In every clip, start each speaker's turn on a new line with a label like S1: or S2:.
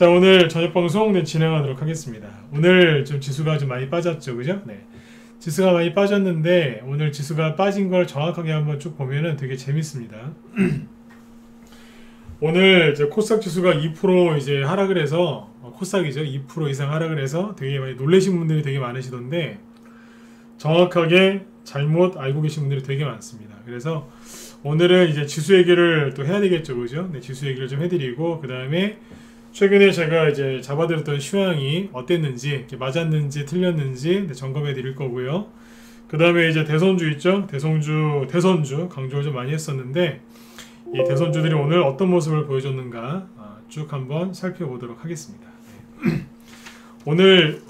S1: 자, 오늘 저녁 방송 진행하도록 하겠습니다. 오늘 좀 지수가 좀 많이 빠졌죠, 그죠? 네. 지수가 많이 빠졌는데 오늘 지수가 빠진 걸 정확하게 한번 쭉 보면은 되게 재밌습니다. 오늘 이제 코스닥 지수가 2% 이제 하락을 해서 코스닥이죠. 2% 이상 하락을 해서 되게 많이 놀라신 분들이 되게 많으시던데 정확하게 잘못 알고 계신 분들이 되게 많습니다. 그래서 오늘은 이제 지수 얘기를 또 해야 되겠죠, 그죠? 네, 지수 얘기를 좀 해드리고 그 다음에 최근에 제가 이제 잡아들었던 시황이 어땠는지, 맞았는지, 틀렸는지 점검해 드릴 거고요. 그 다음에 이제 대선주 있죠? 대선주 강조를 좀 많이 했었는데, 이 대선주들이 오늘 어떤 모습을 보여줬는가 쭉 한번 살펴보도록 하겠습니다. 네. 오늘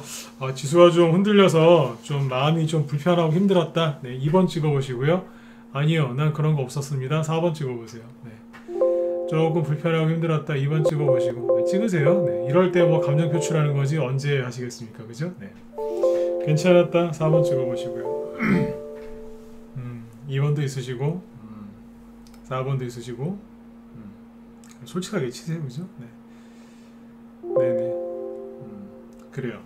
S1: 지수가 좀 흔들려서 좀 마음이 좀 불편하고 힘들었다. 네, 2번 찍어보시고요. 아니요, 난 그런 거 없었습니다. 4번 찍어보세요. 네. 조금 불편하고 힘들었다 2번 찍어보시고 네, 찍으세요. 네, 이럴 때 뭐 감정 표출하는 거지 언제 하시겠습니까, 그죠? 네. 괜찮았다 4번 찍어보시고요. 2번도 있으시고 4번도 있으시고 솔직하게 치세요, 그죠? 네. 네네. 그래요.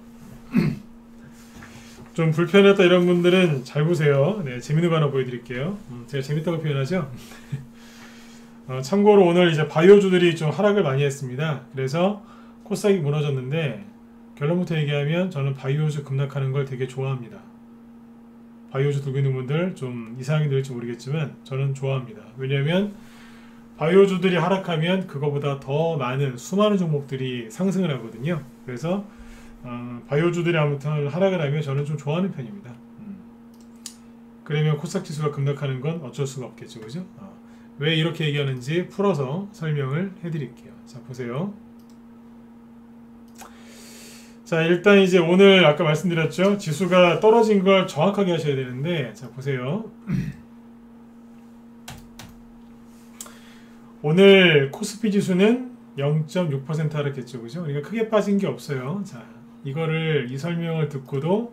S1: 좀 불편했다 이런 분들은 잘 보세요. 네, 재밌는 거 하나 보여드릴게요. 제가 재밌다고 표현하죠? 참고로 오늘 이제 바이오주들이 좀 하락을 많이 했습니다. 그래서 코스닥이 무너졌는데 결론부터 얘기하면 저는 바이오주 급락하는 걸 되게 좋아합니다. 바이오주 들고 있는 분들 좀 이상하게 들을지 모르겠지만 저는 좋아합니다. 왜냐하면 바이오주들이 하락하면 그거보다 더 많은 수많은 종목들이 상승을 하거든요. 그래서 바이오주들이 아무튼 하락을 하면 저는 좀 좋아하는 편입니다. 그러면 코스닥 지수가 급락하는 건 어쩔 수가 없겠죠, 그죠? 왜 이렇게 얘기하는지 풀어서 설명을 해드릴게요. 자, 보세요. 자, 일단 이제 오늘 아까 말씀드렸죠. 지수가 떨어진 걸 정확하게 하셔야 되는데, 자, 보세요. 오늘 코스피 지수는 0.6% 하락했죠, 그죠? 그러니까 크게 빠진 게 없어요. 자, 이 설명을 듣고도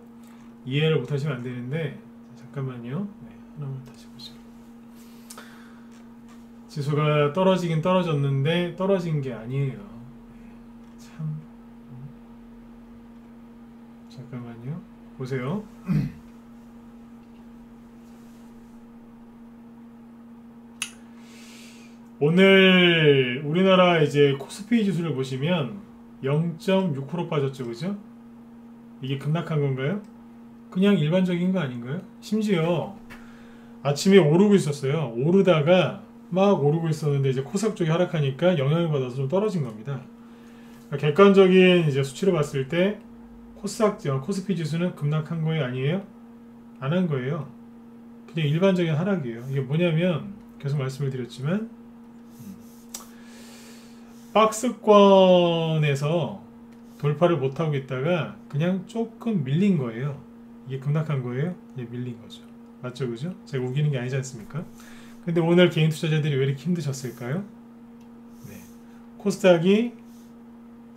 S1: 이해를 못 하시면 안 되는데, 잠깐만요. 네, 하나만 다시 보죠. 지수가 떨어지긴 떨어졌는데 떨어진 게 아니에요. 참. 잠깐만요. 보세요. 오늘 우리나라 이제 코스피 지수를 보시면 0.6% 빠졌죠, 그죠? 이게 급락한 건가요? 그냥 일반적인 거 아닌가요? 심지어 아침에 오르고 있었어요. 오르다가 막 오르고 있었는데 이제 코스닥 쪽이 하락하니까 영향을 받아서 좀 떨어진 겁니다. 그러니까 객관적인 이제 수치로 봤을 때 코스피 지수는 급락한 거예요, 아니에요? 안 한 거예요. 그냥 일반적인 하락이에요. 이게 뭐냐면 계속 말씀을 드렸지만 박스권에서 돌파를 못하고 있다가 그냥 조금 밀린 거예요. 이게 급락한 거예요? 이게 밀린 거죠. 맞죠, 그죠? 제가 우기는 게 아니지 않습니까? 근데 오늘 개인 투자자들이 왜 이렇게 힘드셨을까요? 네. 코스닥이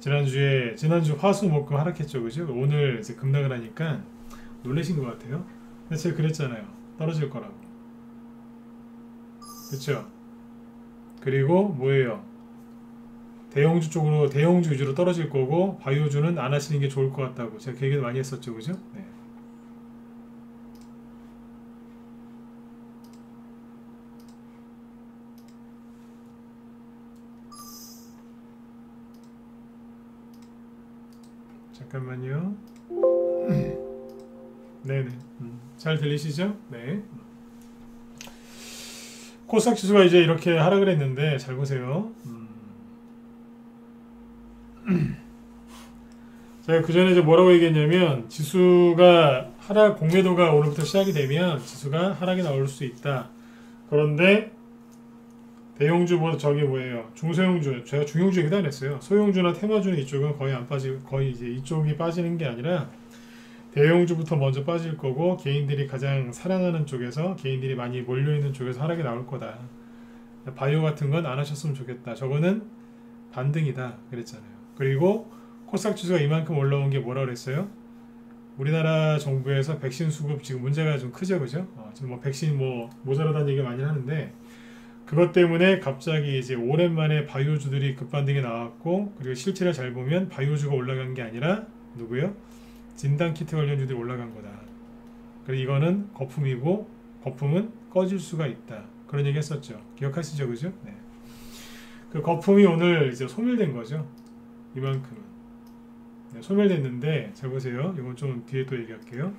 S1: 지난주 화수목금 하락했죠, 그죠? 오늘 이제 급락을 하니까 놀라신 것 같아요. 근데 제가 그랬잖아요. 떨어질 거라고. 그렇죠? 그리고 뭐예요? 대형주 위주로 떨어질 거고 바이오주는 안 하시는 게 좋을 것 같다고 제가 그 얘기를 많이 했었죠, 그죠? 네. 잠깐만요. 네네. 잘 들리시죠? 네. 코스닥 지수가 이제 이렇게 하락을 했는데 잘 보세요. 제가 그 전에 이제 뭐라고 얘기했냐면 지수가 공매도가 오늘부터 시작이 되면 지수가 하락이 나올 수 있다. 그런데 대형주보다 저기 뭐예요? 중소형주, 제가 중형주 얘기도 안 했어요. 소형주나 테마주는 이쪽은 거의 안 빠지고 거의 이제 이쪽이 빠지는 게 아니라 대형주부터 먼저 빠질 거고 개인들이 가장 사랑하는 쪽에서 개인들이 많이 몰려있는 쪽에서 하락이 나올 거다. 바이오 같은 건 안 하셨으면 좋겠다. 저거는 반등이다 그랬잖아요. 그리고 코스닥 지수가 이만큼 올라온 게 뭐라 그랬어요? 우리나라 정부에서 백신 수급 지금 문제가 좀 크죠, 그죠? 지금 뭐 백신 모자라다는 얘기 많이 하는데 그것 때문에 갑자기 이제 오랜만에 바이오주들이 급반등이 나왔고, 그리고 실체를 잘 보면 바이오주가 올라간 게 아니라 누구요? 진단키트 관련주들이 올라간 거다. 그리고 이거는 거품이고 거품은 꺼질 수가 있다. 그런 얘기 했었죠. 기억하시죠? 그죠? 네. 그 거품이 오늘 이제 소멸된 거죠. 이만큼은. 네, 소멸됐는데, 잘 보세요. 이건 좀 뒤에 또 얘기할게요.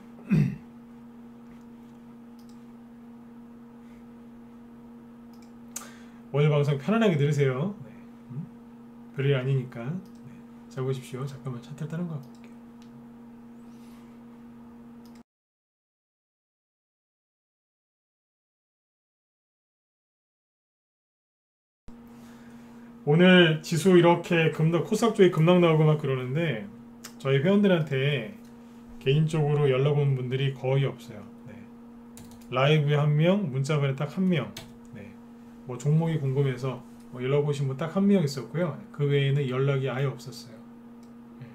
S1: 오늘 방송 편안하게 들으세요. 네. 별일 아니니까. 네. 잘 보십시오. 잠깐만 차트를 다른 거 갖고 올게요. 오늘 지수 이렇게 코스닥 쪽에 급락 나오고 막 그러는데, 저희 회원들한테 개인적으로 연락 온 분들이 거의 없어요. 네. 라이브에 1명, 문자번에 딱 1명. 네. 뭐 종목이 궁금해서 뭐 연락 오신 분 딱 1명 있었고요. 그 외에는 연락이 아예 없었어요. 네.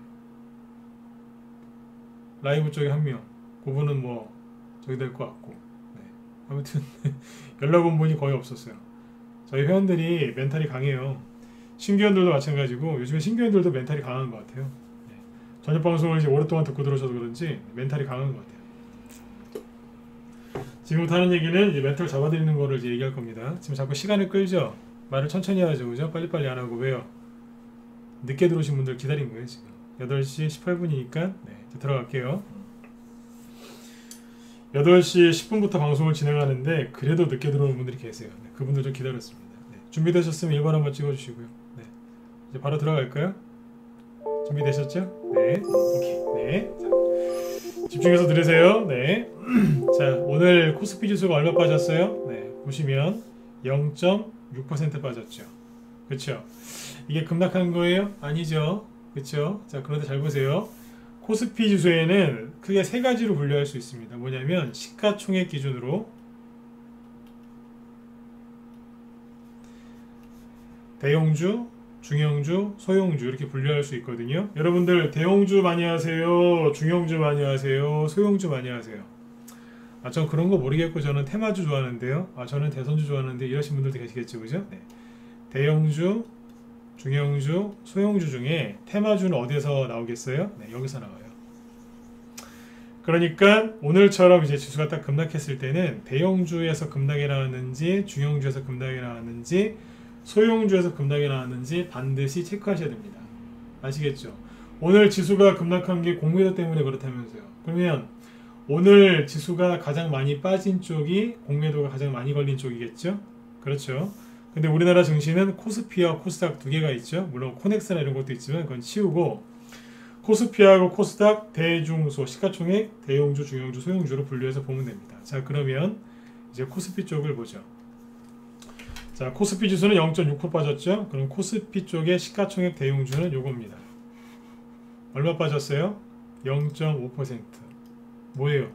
S1: 라이브 쪽에 1명. 그분은 뭐 저기 될 것 같고. 네. 아무튼 연락 온 분이 거의 없었어요. 저희 회원들이 멘탈이 강해요. 신규원들도 마찬가지고 요즘에 신규원들도 멘탈이 강한 것 같아요. 네. 저녁 방송을 이제 오랫동안 듣고 들어오셔서 그런지 멘탈이 강한 것 같아요. 지금부터 하는 얘기는 이제 멘탈 잡아드리는 거를 이제 얘기할 겁니다. 지금 자꾸 시간을 끌죠. 말을 천천히 하죠, 그죠? 빨리빨리 안 하고. 왜요? 늦게 들어오신 분들 기다린 거예요 지금. 8시 18분이니까 네, 이제 들어갈게요. 8시 10분부터 방송을 진행하는데 그래도 늦게 들어오는 분들이 계세요. 네, 그분들 좀 기다렸습니다. 네, 준비되셨으면 1번 한번 찍어주시고요. 네, 이제 바로 들어갈까요? 준비되셨죠? 네, 오케이. 네, 자, 집중해서 들으세요. 네, 자, 오늘 코스피 지수가 얼마 빠졌어요? 네, 보시면 0.6% 빠졌죠. 그렇죠? 이게 급락한 거예요? 아니죠. 그렇죠? 자, 그런데 잘 보세요. 코스피 지수에는 크게 세 가지로 분류할 수 있습니다. 뭐냐면 시가총액 기준으로 대형주, 중형주, 소형주 이렇게 분류할 수 있거든요. 여러분들 대형주 많이 하세요? 중형주 많이 하세요? 소형주 많이 하세요? 전 그런 거 모르겠고 저는 테마주 좋아하는데요. 저는 대선주 좋아하는데 이러신 분들도 계시겠죠, 그죠? 네. 대형주, 중형주, 소형주 중에 테마주는 어디에서 나오겠어요? 네, 여기서 나와요. 그러니까 오늘처럼 이제 지수가 딱 급락했을 때는 대형주에서 급락이 나왔는지, 중형주에서 급락이 나왔는지, 소형주에서 급락이 나왔는지 반드시 체크하셔야 됩니다. 아시겠죠? 오늘 지수가 급락한 게 공매도 때문에 그렇다면서요. 그러면 오늘 지수가 가장 많이 빠진 쪽이 공매도가 가장 많이 걸린 쪽이겠죠? 그렇죠? 근데 우리나라 증시는 코스피와 코스닥 두 개가 있죠. 물론 코넥스나 이런 것도 있지만 그건 치우고 코스피하고 코스닥, 대중소, 시가총액, 대형주, 중형주, 소형주로 분류해서 보면 됩니다. 자, 그러면 이제 코스피 쪽을 보죠. 자, 코스피 지수는 0.6% 빠졌죠. 그럼 코스피 쪽의 시가총액 대형주는 요겁니다. 얼마 빠졌어요? 0.5%. 뭐예요?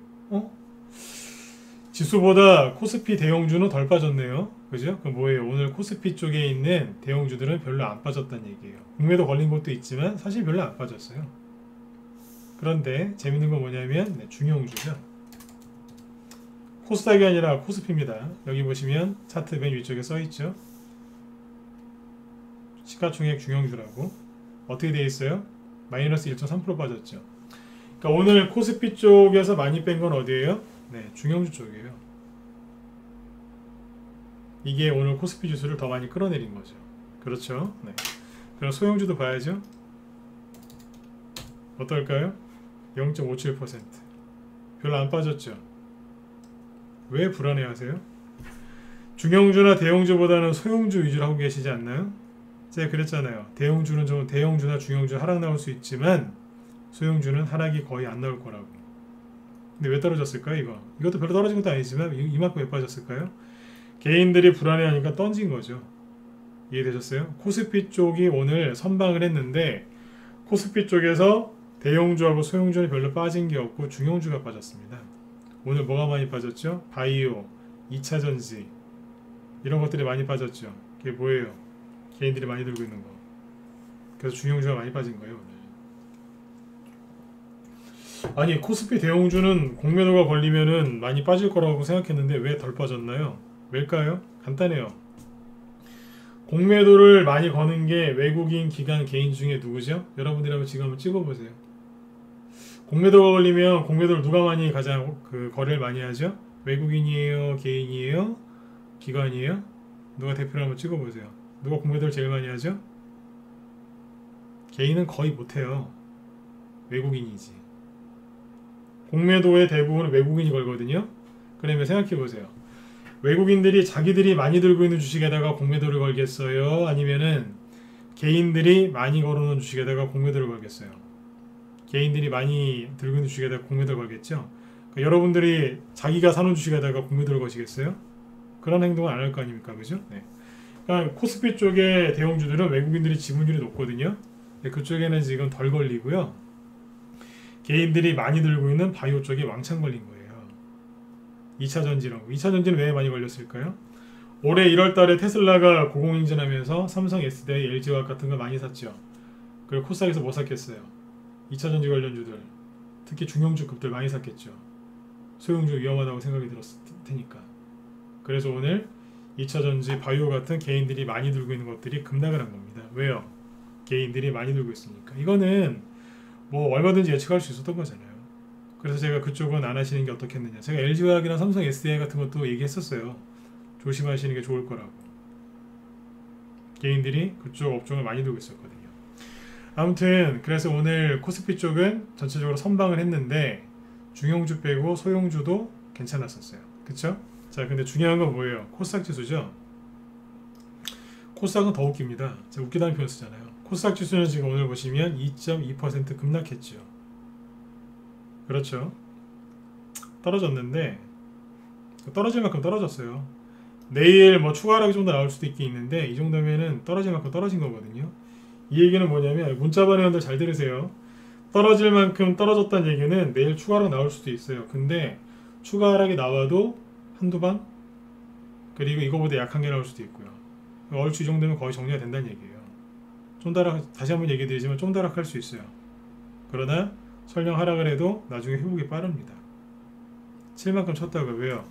S1: 지수보다 코스피 대형주는 덜 빠졌네요. 그죠? 그럼 뭐예요? 오늘 코스피 쪽에 있는 대형주들은 별로 안 빠졌다는 얘기예요. 공매도 걸린 것도 있지만 사실 별로 안 빠졌어요. 그런데 재밌는 건 뭐냐면 중형주죠. 코스닥이 아니라 코스피입니다. 여기 보시면 차트 맨 위쪽에 써있죠. 시가총액 중형주라고. 어떻게 되어 있어요? 마이너스 1.3% 빠졌죠. 그러니까 오늘 코스피 쪽에서 많이 뺀 건 어디예요? 네, 중형주 쪽이에요. 이게 오늘 코스피 지수를 더 많이 끌어내린 거죠. 그렇죠? 네. 그럼 소형주도 봐야죠. 어떨까요? 0.57%. 별로 안 빠졌죠. 왜 불안해하세요? 중형주나 대형주보다는 소형주 위주로 하고 계시지 않나요? 제가 그랬잖아요. 대형주나 중형주 하락 나올 수 있지만 소형주는 하락이 거의 안 나올 거라고. 근데 왜 떨어졌을까요? 이것도 별로 떨어진 것도 아니지만 이만큼 왜 빠졌을까요? 개인들이 불안해하니까 던진 거죠. 이해되셨어요? 코스피 쪽이 오늘 선방을 했는데 코스피 쪽에서 대형주하고 소형주는 별로 빠진 게 없고 중형주가 빠졌습니다. 오늘 뭐가 많이 빠졌죠? 바이오, 2차전지 이런 것들이 많이 빠졌죠. 그게 뭐예요? 개인들이 많이 들고 있는 거. 그래서 중형주가 많이 빠진 거예요 오늘. 아니 코스피 대형주는 공매도가 걸리면은 많이 빠질 거라고 생각했는데 왜 덜 빠졌나요? 왜일까요? 간단해요. 공매도를 많이 거는 게 외국인, 기관, 개인 중에 누구죠? 여러분들이 한번 지금 한번 찍어보세요. 공매도가 걸리면 공매도를 누가 많이 가장 거래를 많이 하죠? 외국인이에요? 개인이에요? 기관이에요? 누가 대표를 한번 찍어보세요. 누가 공매도를 제일 많이 하죠? 개인은 거의 못해요. 외국인이지. 공매도의 대부분은 외국인이 걸거든요. 그러면 생각해보세요. 외국인들이 자기들이 많이 들고 있는 주식에다가 공매도를 걸겠어요? 아니면은 개인들이 많이 걸어놓은 주식에다가 공매도를 걸겠어요? 개인들이 많이 들고 있는 주식에다가 공매도를 걸겠죠? 그러니까 여러분들이 자기가 사놓은 주식에다가 공매도를 거시겠어요? 그런 행동은 안 할 거 아닙니까? 그죠? 네. 그러니까 코스피 쪽의 대형주들은 외국인들이 지분율이 높거든요. 그쪽에는 지금 덜 걸리고요. 개인들이 많이 들고 있는 바이오 쪽에 왕창 걸린 거예요. 2차 전지라고. 2차 전지는 왜 많이 걸렸을까요? 올해 1월 달에 테슬라가 고공행진하면서 삼성, SDI, LG화학 같은 거 많이 샀죠. 그리고 코스닥에서 뭐 샀겠어요? 2차 전지 관련주들, 특히 중형주급들 많이 샀겠죠. 소형주 위험하다고 생각이 들었을 테니까. 그래서 오늘 2차 전지, 바이오 같은 개인들이 많이 들고 있는 것들이 급락을 한 겁니다. 왜요? 개인들이 많이 들고 있으니까. 이거는 뭐 얼마든지 예측할 수 있었던 거잖아요. 그래서 제가 그쪽은 안 하시는 게 어떻겠느냐. 제가 LG화학이나 삼성, SDI 같은 것도 얘기했었어요. 조심하시는 게 좋을 거라고. 개인들이 그쪽 업종을 많이 들고 있었거든요. 아무튼 그래서 오늘 코스피 쪽은 전체적으로 선방을 했는데 중형주 빼고 소형주도 괜찮았었어요. 그쵸? 자, 근데 중요한 건 뭐예요? 코스닥 지수죠? 코스닥은 더 웃깁니다. 제가 웃기다는 표현 쓰잖아요. 코스닥 지수는 지금 오늘 보시면 2.2% 급락했죠. 그렇죠. 떨어졌는데 떨어질 만큼 떨어졌어요. 내일 뭐 추가 하락이 좀 더 나올 수도 있긴 있는데 이 정도면은 떨어질 만큼 떨어진 거거든요. 이 얘기는 뭐냐면 문자반 회원들 잘 들으세요. 떨어질 만큼 떨어졌다는 얘기는 내일 추가 하락 나올 수도 있어요. 근데 추가 하락이 나와도 한두 방? 그리고 이거보다 약한 게 나올 수도 있고요. 얼추 이 정도면 거의 정리가 된다는 얘기예요. 좀 더 하락, 다시 한번 얘기 드리지만 좀 더 하락할 수 있어요. 그러나 설령 하락을 해도 나중에 회복이 빠릅니다. 7만큼 쳤다고요. 왜요?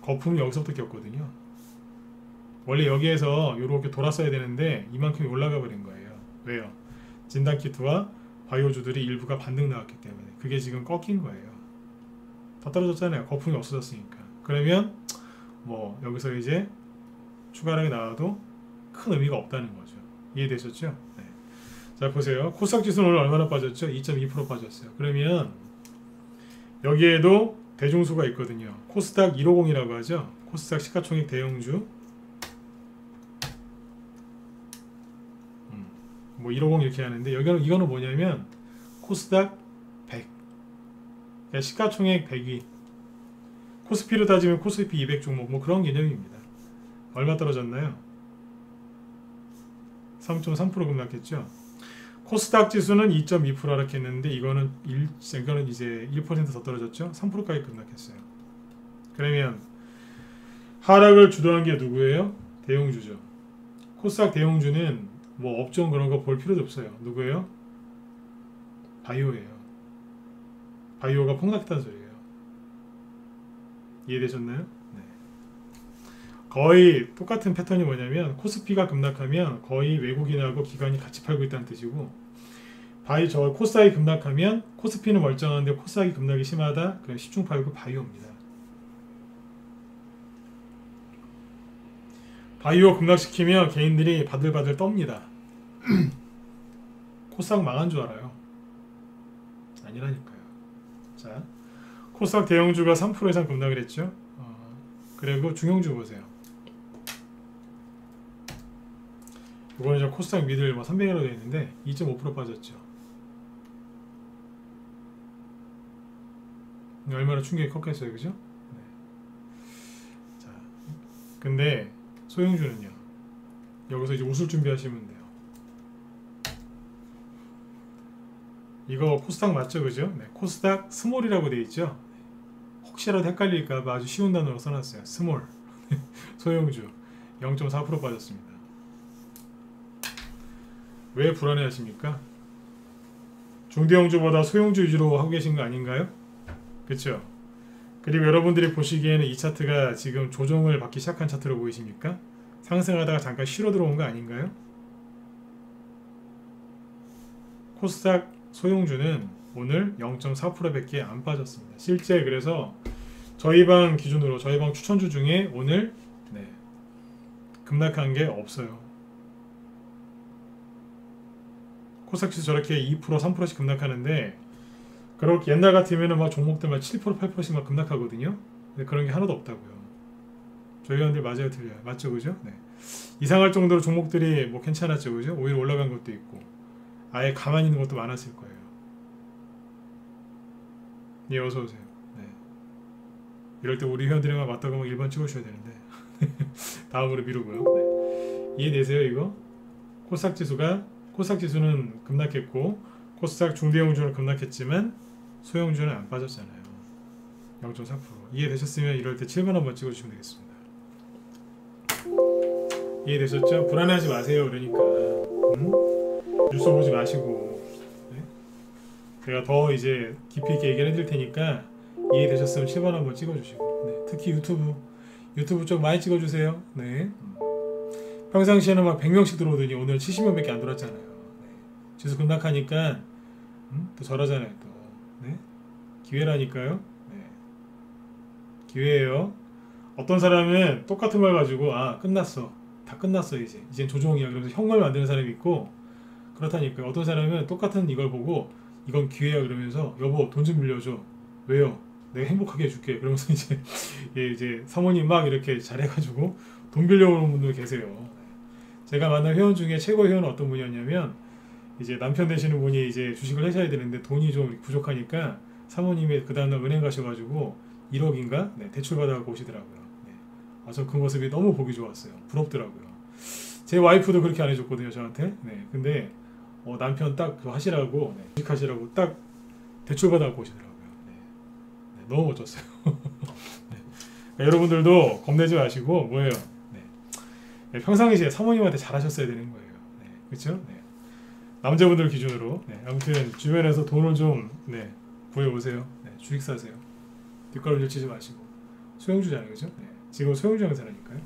S1: 거품이 여기서부터 꼈거든요. 원래 여기에서 이렇게 돌았어야 되는데 이만큼이 올라가 버린 거예요. 왜요? 진단키트와 바이오주들이 일부가 반등 나왔기 때문에 그게 지금 꺾인 거예요. 더 떨어졌잖아요. 거품이 없어졌으니까. 그러면 뭐 여기서 이제 추가하락이 나와도 큰 의미가 없다는 거죠. 이해되셨죠? 네. 자, 보세요. 코스닥 지수는 오늘 얼마나 빠졌죠? 2.2% 빠졌어요. 그러면 여기에도 대중수가 있거든요. 코스닥 150이라고 하죠. 코스닥 시가총액 대형주. 뭐 150 이렇게 하는데 이거는 뭐냐면 코스닥 100. 그러니까 시가총액 100위. 코스피로 따지면 코스피 200 종목 뭐 그런 개념입니다. 얼마 떨어졌나요? 3.3% 급락했죠. 코스닥 지수는 2.2% 하락했는데 이거는 이제 1% 더 떨어졌죠. 3%까지 급락했어요. 그러면 하락을 주도한 게 누구예요? 대형주죠. 코스닥 대형주는 뭐 업종 그런 거 볼 필요도 없어요. 누구예요? 바이오예요. 바이오가 폭락했다는 소리예요. 이해되셨나요? 네. 거의 똑같은 패턴이 뭐냐면 코스피가 급락하면 거의 외국인하고 기관이 같이 팔고 있다는 뜻이고 코스닥이 급락하면 코스피는 멀쩡한데 코스닥이 급락이 심하다? 그럼 시중 팔고 바이오입니다. 바이오 급락시키면 개인들이 바들바들 떱니다. 코스닥 망한 줄 알아요. 아니라니까요. 자, 코스닥 대형주가 3% 이상 급락을 했죠. 그리고 중형주 보세요. 이거는 이제 코스닥 미들 300이라고 되어 있는데 2.5% 빠졌죠. 얼마나 충격이 컸겠어요, 그죠? 네. 자, 근데 소형주는요. 여기서 이제 웃을 준비하시면 돼요. 이거 코스닥 맞죠, 그죠? 네, 코스닥 스몰이라고 되어 있죠. 혹시라도 헷갈릴까봐 아주 쉬운 단어로 써놨어요. 스몰. 소형주 0.4% 빠졌습니다. 왜 불안해하십니까? 중대형주보다 소형주 위주로 하고 계신 거 아닌가요? 그쵸? 그리고 여러분들이 보시기에는 이 차트가 지금 조정을 받기 시작한 차트로 보이십니까? 상승하다가 잠깐 쉬러 들어온 거 아닌가요? 코스닥 소형주는 오늘 0.4%밖에 안 빠졌습니다. 실제 그래서 저희 방 기준으로 저희 방 추천주 중에 오늘 급락한 게 없어요. 코스닥 지수 저렇게 2%, 3%씩 급락하는데 그렇게 옛날 같으면 막 종목들 막 7%, 8%씩 막 급락하거든요. 근데 그런 게 하나도 없다고요. 저희 회원들 맞아요, 틀려요? 맞죠, 그죠? 네. 이상할 정도로 종목들이 뭐 괜찮았죠, 그죠? 오히려 올라간 것도 있고 아예 가만히 있는 것도 많았을 거예요. 예, 어서 오세요. 네. 이럴 때 우리 회원들이랑 맞다고 막 1번 찍어주셔야 되는데 다음으로 미루고요. 네. 이해되세요, 이거? 코스닥 지수는 급락했고 코스닥 중대형주는 급락했지만 소형주는 안 빠졌잖아요. 0.4%. 이해되셨으면 이럴 때 7번 한번 찍어주시면 되겠습니다. 이해되셨죠? 불안해하지 마세요. 그러니까 뉴스 보지 마시고 네? 제가 더 이제 깊이 있게 얘기를 해드릴 테니까 이해되셨으면 7번 한번 찍어주시고 네. 특히 유튜브 쪽 많이 찍어주세요. 네. 평상시에는 막 100명씩 들어오더니 오늘 70명밖에 안 들어왔잖아요. 네. 지수 급락하니까 또 저러잖아요. 또 네? 기회라니까요. 네. 기회예요. 어떤 사람은 똑같은 말 가지고 끝났어. 다 끝났어 이젠 조종이야. 그러면서 형말 만드는 사람이 있고 그렇다니까요. 어떤 사람은 똑같은 이걸 보고 이건 기회야 그러면서 여보 돈 좀 빌려줘. 왜요? 내가 행복하게 해줄게. 그러면서 이제 사모님 막 이렇게 잘해가지고 돈 빌려오는 분들 계세요. 제가 만난 회원 중에 최고 회원은 어떤 분이었냐면 이제 남편 되시는 분이 이제 주식을 하셔야 되는데 돈이 좀 부족하니까 사모님이 그 다음날 은행 가셔가지고 1억인가 대출 받아갖고 오시더라고요. 저 그 모습이 너무 보기 좋았어요. 부럽더라고요. 제 와이프도 그렇게 안 해줬거든요, 저한테. 근데 남편 딱 그거 하시라고 주식하시라고 딱 대출 받아갖고 오시더라고요. 너무 멋졌어요. 그러니까 여러분들도 겁내지 마시고 뭐예요? 평상시에 사모님한테 잘하셨어야 되는 거예요. 그렇죠? 남자분들 기준으로 아무튼 주변에서 돈을 좀 구해오세요. 주식 사세요. 뒷걸음질 치지 마시고 소형주잖아요, 그죠? 지금 소형주 장사라니까요.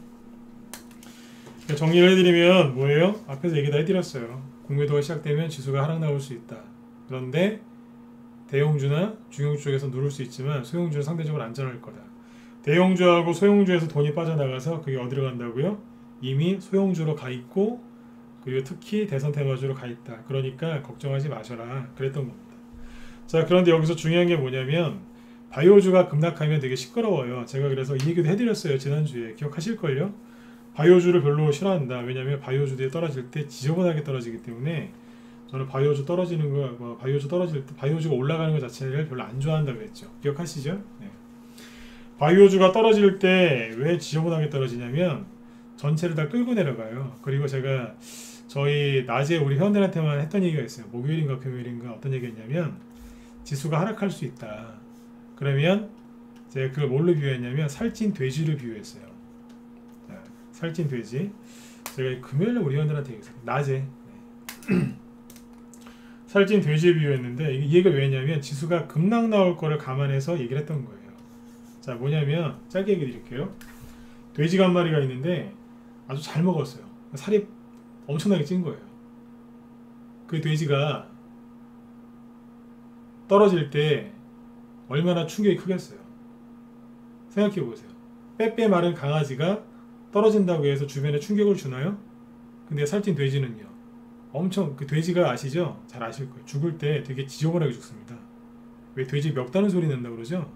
S1: 정리를 해드리면 뭐예요? 앞에서 얘기 다 해드렸어요. 공매도가 시작되면 지수가 하락 나올 수 있다. 그런데 대형주나 중형주 쪽에서 누를 수 있지만 소형주는 상대적으로 안전할 거다. 대형주하고 소형주에서 돈이 빠져나가서 그게 어디로 간다고요? 이미 소형주로 가 있고 그리고 특히 대선 테마주로 가 있다. 그러니까 걱정하지 마셔라. 그랬던 겁니다. 자, 그런데 여기서 중요한 게 뭐냐면 바이오주가 급락하면 되게 시끄러워요. 제가 그래서 이 얘기도 해드렸어요. 지난주에. 기억하실걸요? 바이오주를 별로 싫어한다. 왜냐면 바이오주들이 떨어질 때 지저분하게 떨어지기 때문에 저는 바이오주 떨어지는 거, 바이오주 떨어질 때 바이오주가 올라가는 것 자체를 별로 안 좋아한다고 했죠. 기억하시죠? 네. 바이오주가 떨어질 때 왜 지저분하게 떨어지냐면 전체를 다 끌고 내려가요. 그리고 제가 저희 낮에 우리 회원들한테만 했던 얘기가 있어요. 목요일인가 금요일인가 어떤 얘기했냐면 지수가 하락할 수 있다. 그러면 제가 그걸 뭘로 비유했냐면 살찐 돼지를 비유했어요. 자, 살찐 돼지. 제가 금요일에 우리 회원들한테 얘기했어요. 낮에 살찐 돼지를 비유했는데 이 얘기가 왜냐면 지수가 급락 나올 거를 감안해서 얘기를 했던 거예요. 자, 뭐냐면 짧게 얘기 드릴게요. 돼지가 한 마리가 있는데 아주 잘 먹었어요. 살이 엄청나게 찐 거예요. 그 돼지가 떨어질 때 얼마나 충격이 크겠어요. 생각해 보세요. 빼빼 마른 강아지가 떨어진다고 해서 주변에 충격을 주나요? 근데 살찐 돼지는요. 엄청 그 돼지가 아시죠? 잘 아실 거예요. 죽을 때 되게 지저분하게 죽습니다. 왜 돼지 멱다는 소리 낸다 그러죠?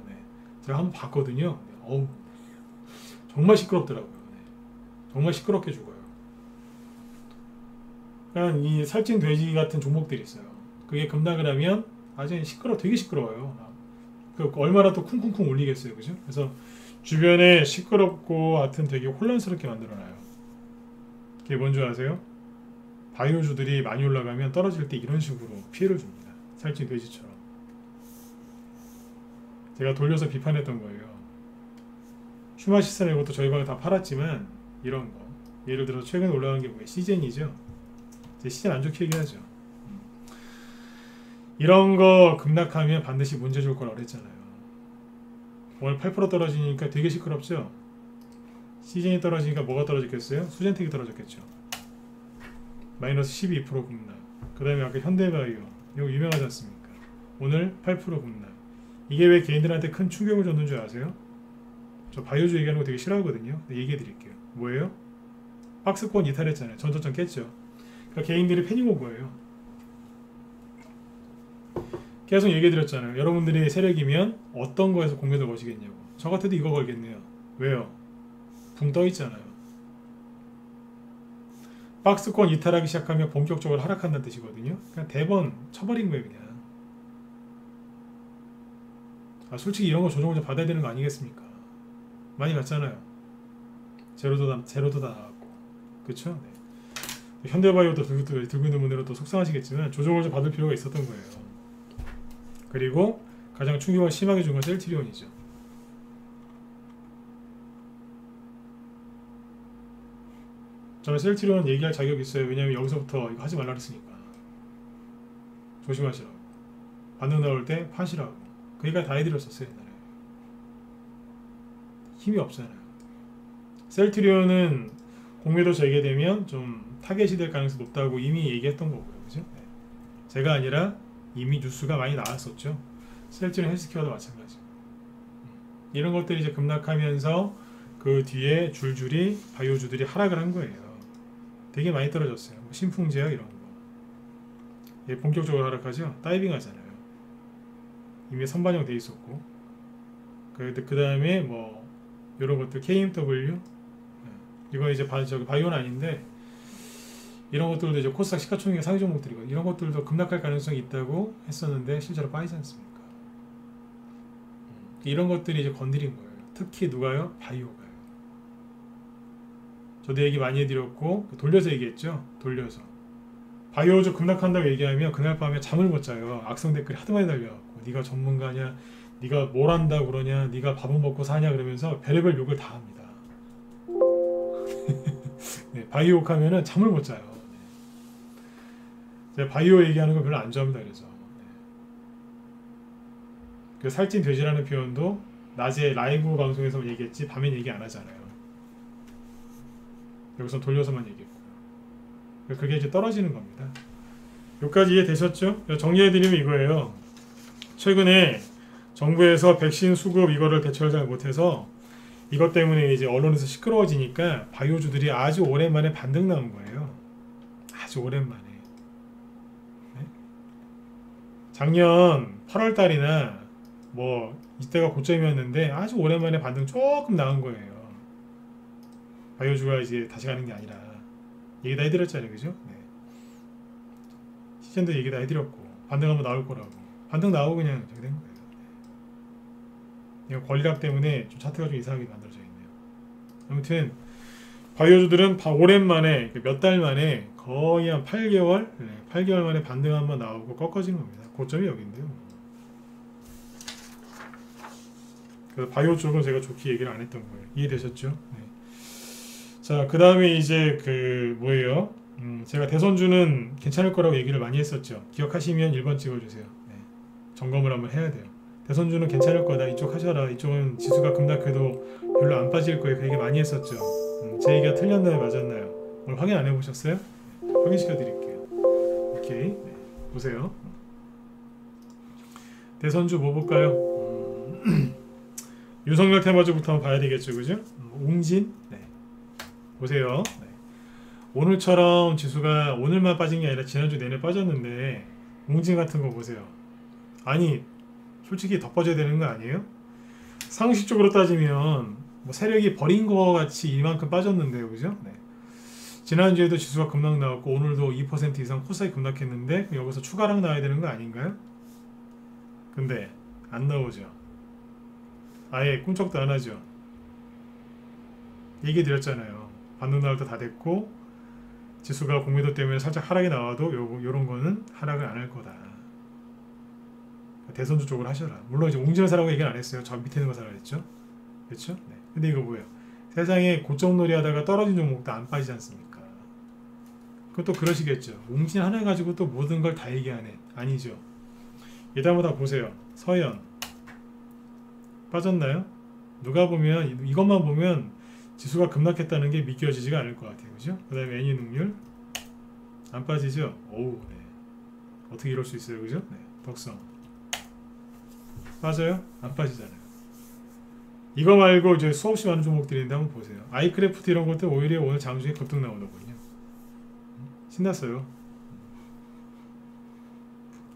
S1: 제가 한번 봤거든요. 어우, 정말 시끄럽더라고요. 정말 시끄럽게 죽어요. 그러니까 이 살찐 돼지 같은 종목들이 있어요. 그게 급락을 하면 아주 되게 시끄러워요. 얼마나 또 쿵쿵쿵 울리겠어요, 그죠? 그래서 주변에 시끄럽고 하여튼 되게 혼란스럽게 만들어놔요. 그게 뭔지 아세요? 바이오주들이 많이 올라가면 떨어질 때 이런 식으로 피해를 줍니다. 살찐 돼지처럼. 제가 돌려서 비판했던 거예요. 슈마시스나 이것도 저희 방에 다 팔았지만 이런 거 예를 들어 최근에 올라간 게 뭐예요? 시젠이죠. 이제 시젠 안 좋게 얘기하죠. 이런 거 급락하면 반드시 문제 줄 거라고 그랬잖아요. 오늘 8% 떨어지니까 되게 시끄럽죠. 시즌이 떨어지니까 뭐가 떨어졌겠어요? 수젠텍이 떨어졌겠죠. 마이너스 12% 급락. 그 다음에 아까 현대바이오, 이거 유명하지 않습니까? 오늘 8% 급락. 이게 왜 개인들한테 큰 충격을 줬는 줄 아세요? 저 바이오주 얘기하는 거 되게 싫어하거든요. 얘기해 드릴게요. 뭐예요? 박스권 이탈했잖아요. 전저점 깼죠. 그러니까 개인들이 패닉 온 거예요. 계속 얘기해 드렸잖아요. 여러분들이 세력이면 어떤 거에서 공매도 거시겠냐고. 저 같아도 이거 걸겠네요. 왜요? 붕 떠 있잖아요. 박스권 이탈하기 시작하면 본격적으로 하락한다는 뜻이거든요. 그냥 대번 쳐버린 거예요, 그냥. 솔직히 이런 거 조정을 좀 받아야 되는 거 아니겠습니까? 많이 갔잖아요. 제로도 다 나왔고, 그렇죠? 네. 현대바이오도 들고 있는 분들은 또 속상하시겠지만 조정을 좀 받을 필요가 있었던 거예요. 그리고 가장 충격을 심하게 준 건 셀트리온이죠. 저는 셀트리온 얘기할 자격이 있어요. 왜냐면 여기서부터 이거 하지 말라 그랬으니까. 조심하시라고. 반등 나올 때 파시라고. 그러니까 다 해드렸었어요, 옛날에. 힘이 없잖아요. 셀트리온은 공매도 재개되면 좀 타겟이 될 가능성이 높다고 이미 얘기했던 거고요. 그죠? 네. 제가 아니라 이미 뉴스가 많이 나왔었죠. 셀트리온 헬스케어도 마찬가지. 이런 것들이 이제 급락하면서 그 뒤에 줄줄이 바이오주들이 하락을 한 거예요. 되게 많이 떨어졌어요. 신풍제약 이런 거. 예, 본격적으로 하락하죠. 다이빙 하잖아요. 이미 선반영 돼 있었고. 그 다음에 뭐 이런 것들 KMW 이거 이제 바이오는 아닌데 이런 것들도 이제 코스닥 시가총액 상위 종목들이고 이런 것들도 급락할 가능성이 있다고 했었는데 실제로 빠지지 않습니까? 이런 것들이 이제 건드린 거예요. 특히 누가요? 바이오가요. 저도 얘기 많이 해드렸고 돌려서 얘기했죠. 돌려서 바이오주 급락한다고 얘기하면 그날 밤에 잠을 못 자요. 악성 댓글이 하도 많이 달려갖고 네가 전문가냐, 네가 뭘 한다고 그러냐, 네가 밥은 먹고 사냐 그러면서 별의별 욕을 다 합니다. 네, 바이오 욕하면은 잠을 못 자요. 제가 바이오 얘기하는 거 별로 안 좋아합니다. 그래서 그 살찐 돼지라는 표현도 낮에 라이브 방송에서 얘기했지 밤엔 얘기 안 하잖아요. 여기서 돌려서만 얘기했고요. 그게 이제 떨어지는 겁니다. 여기까지 이해되셨죠? 정리해드리면 이거예요. 최근에 정부에서 백신 수급 이거를 대처를 잘 못해서 이것 때문에 이제 언론에서 시끄러워지니까 바이오주들이 아주 오랜만에 반등 나온 거예요. 아주 오랜만에. 네? 작년 8월 달이나 뭐 이때가 고점이었는데 아주 오랜만에 반등 조금 나온 거예요. 바이오주가 이제 다시 가는 게 아니라 얘기 다 해드렸잖아요, 그죠? 네. 시즌도 얘기 다 해드렸고 반등 한번 나올 거라고. 반등 나오고 그냥 저기 된 거예요. 이거 권리락 때문에 좀 차트가 좀 이상하게 만들어져 있네요. 아무튼 바이오주들은 오랜만에 몇 달 만에 거의 한 8개월 8개월 만에 반등 한번 나오고 꺾어진 겁니다. 고점이 여기인데요. 그래서 바이오 쪽은 제가 좋게 얘기를 안 했던 거예요. 이해되셨죠? 네. 자, 그 다음에 이제 그 뭐예요? 제가 대선주는 괜찮을 거라고 얘기를 많이 했었죠. 기억하시면 1번 찍어주세요. 네. 점검을 한번 해야 돼요. 대선주는 괜찮을 거다. 이쪽 하셔라. 이쪽은 지수가 급락해도 별로 안 빠질 거예요. 그 얘기 많이 했었죠. 제 얘기가 틀렸나요? 맞았나요? 오늘 확인 안 해보셨어요? 네. 확인시켜 드릴게요. 오케이. 네. 보세요. 대선주 뭐 볼까요? 윤석열 테마주부터 한번 봐야 되겠죠. 그죠? 웅진. 네. 보세요. 네. 오늘처럼 지수가 오늘만 빠진 게 아니라 지난주 내내 빠졌는데 웅진 같은 거 보세요. 아니 솔직히 더 빠져야 되는 거 아니에요? 상식적으로 따지면 뭐 세력이 버린 거 같이 이만큼 빠졌는데요. 그죠? 네. 지난주에도 지수가 급락 나왔고 오늘도 2% 이상 코스닥이 급락했는데 여기서 추가락 나와야 되는 거 아닌가요? 근데 안 나오죠. 아예 꿈쩍도 안 하죠. 얘기 드렸잖아요. 반등 나올 때 다 됐고 지수가 공매도 때문에 살짝 하락이 나와도 요런 거는 하락을 안 할 거다. 대선주 쪽으로 하셔라. 물론 이제 웅진을 사라고 얘기는 안 했어요. 저 밑에 있는 거 사라 했죠. 그렇죠? 네. 근데 이거 뭐예요? 세상에 고점놀이 하다가 떨어진 종목도 안 빠지지 않습니까? 그것도 그러시겠죠. 웅진 하나 가지고 또 모든 걸 다 얘기하네. 아니죠. 예단보다 보세요. 서현 빠졌나요? 누가 보면 이것만 보면 지수가 급락했다는 게 믿겨지지가 않을 것 같아요. 그죠? 그 다음에 애니 능률 안 빠지죠? 오우, 네. 어떻게 이럴 수 있어요? 그죠? 네. 덕성 빠져요? 안 빠지잖아요. 이거 말고 이제 수없이 많은 종목들인데 한번 보세요. 아이크래프트 이런 것들 오히려 오늘 장중에 급등 나오더군요. 신났어요.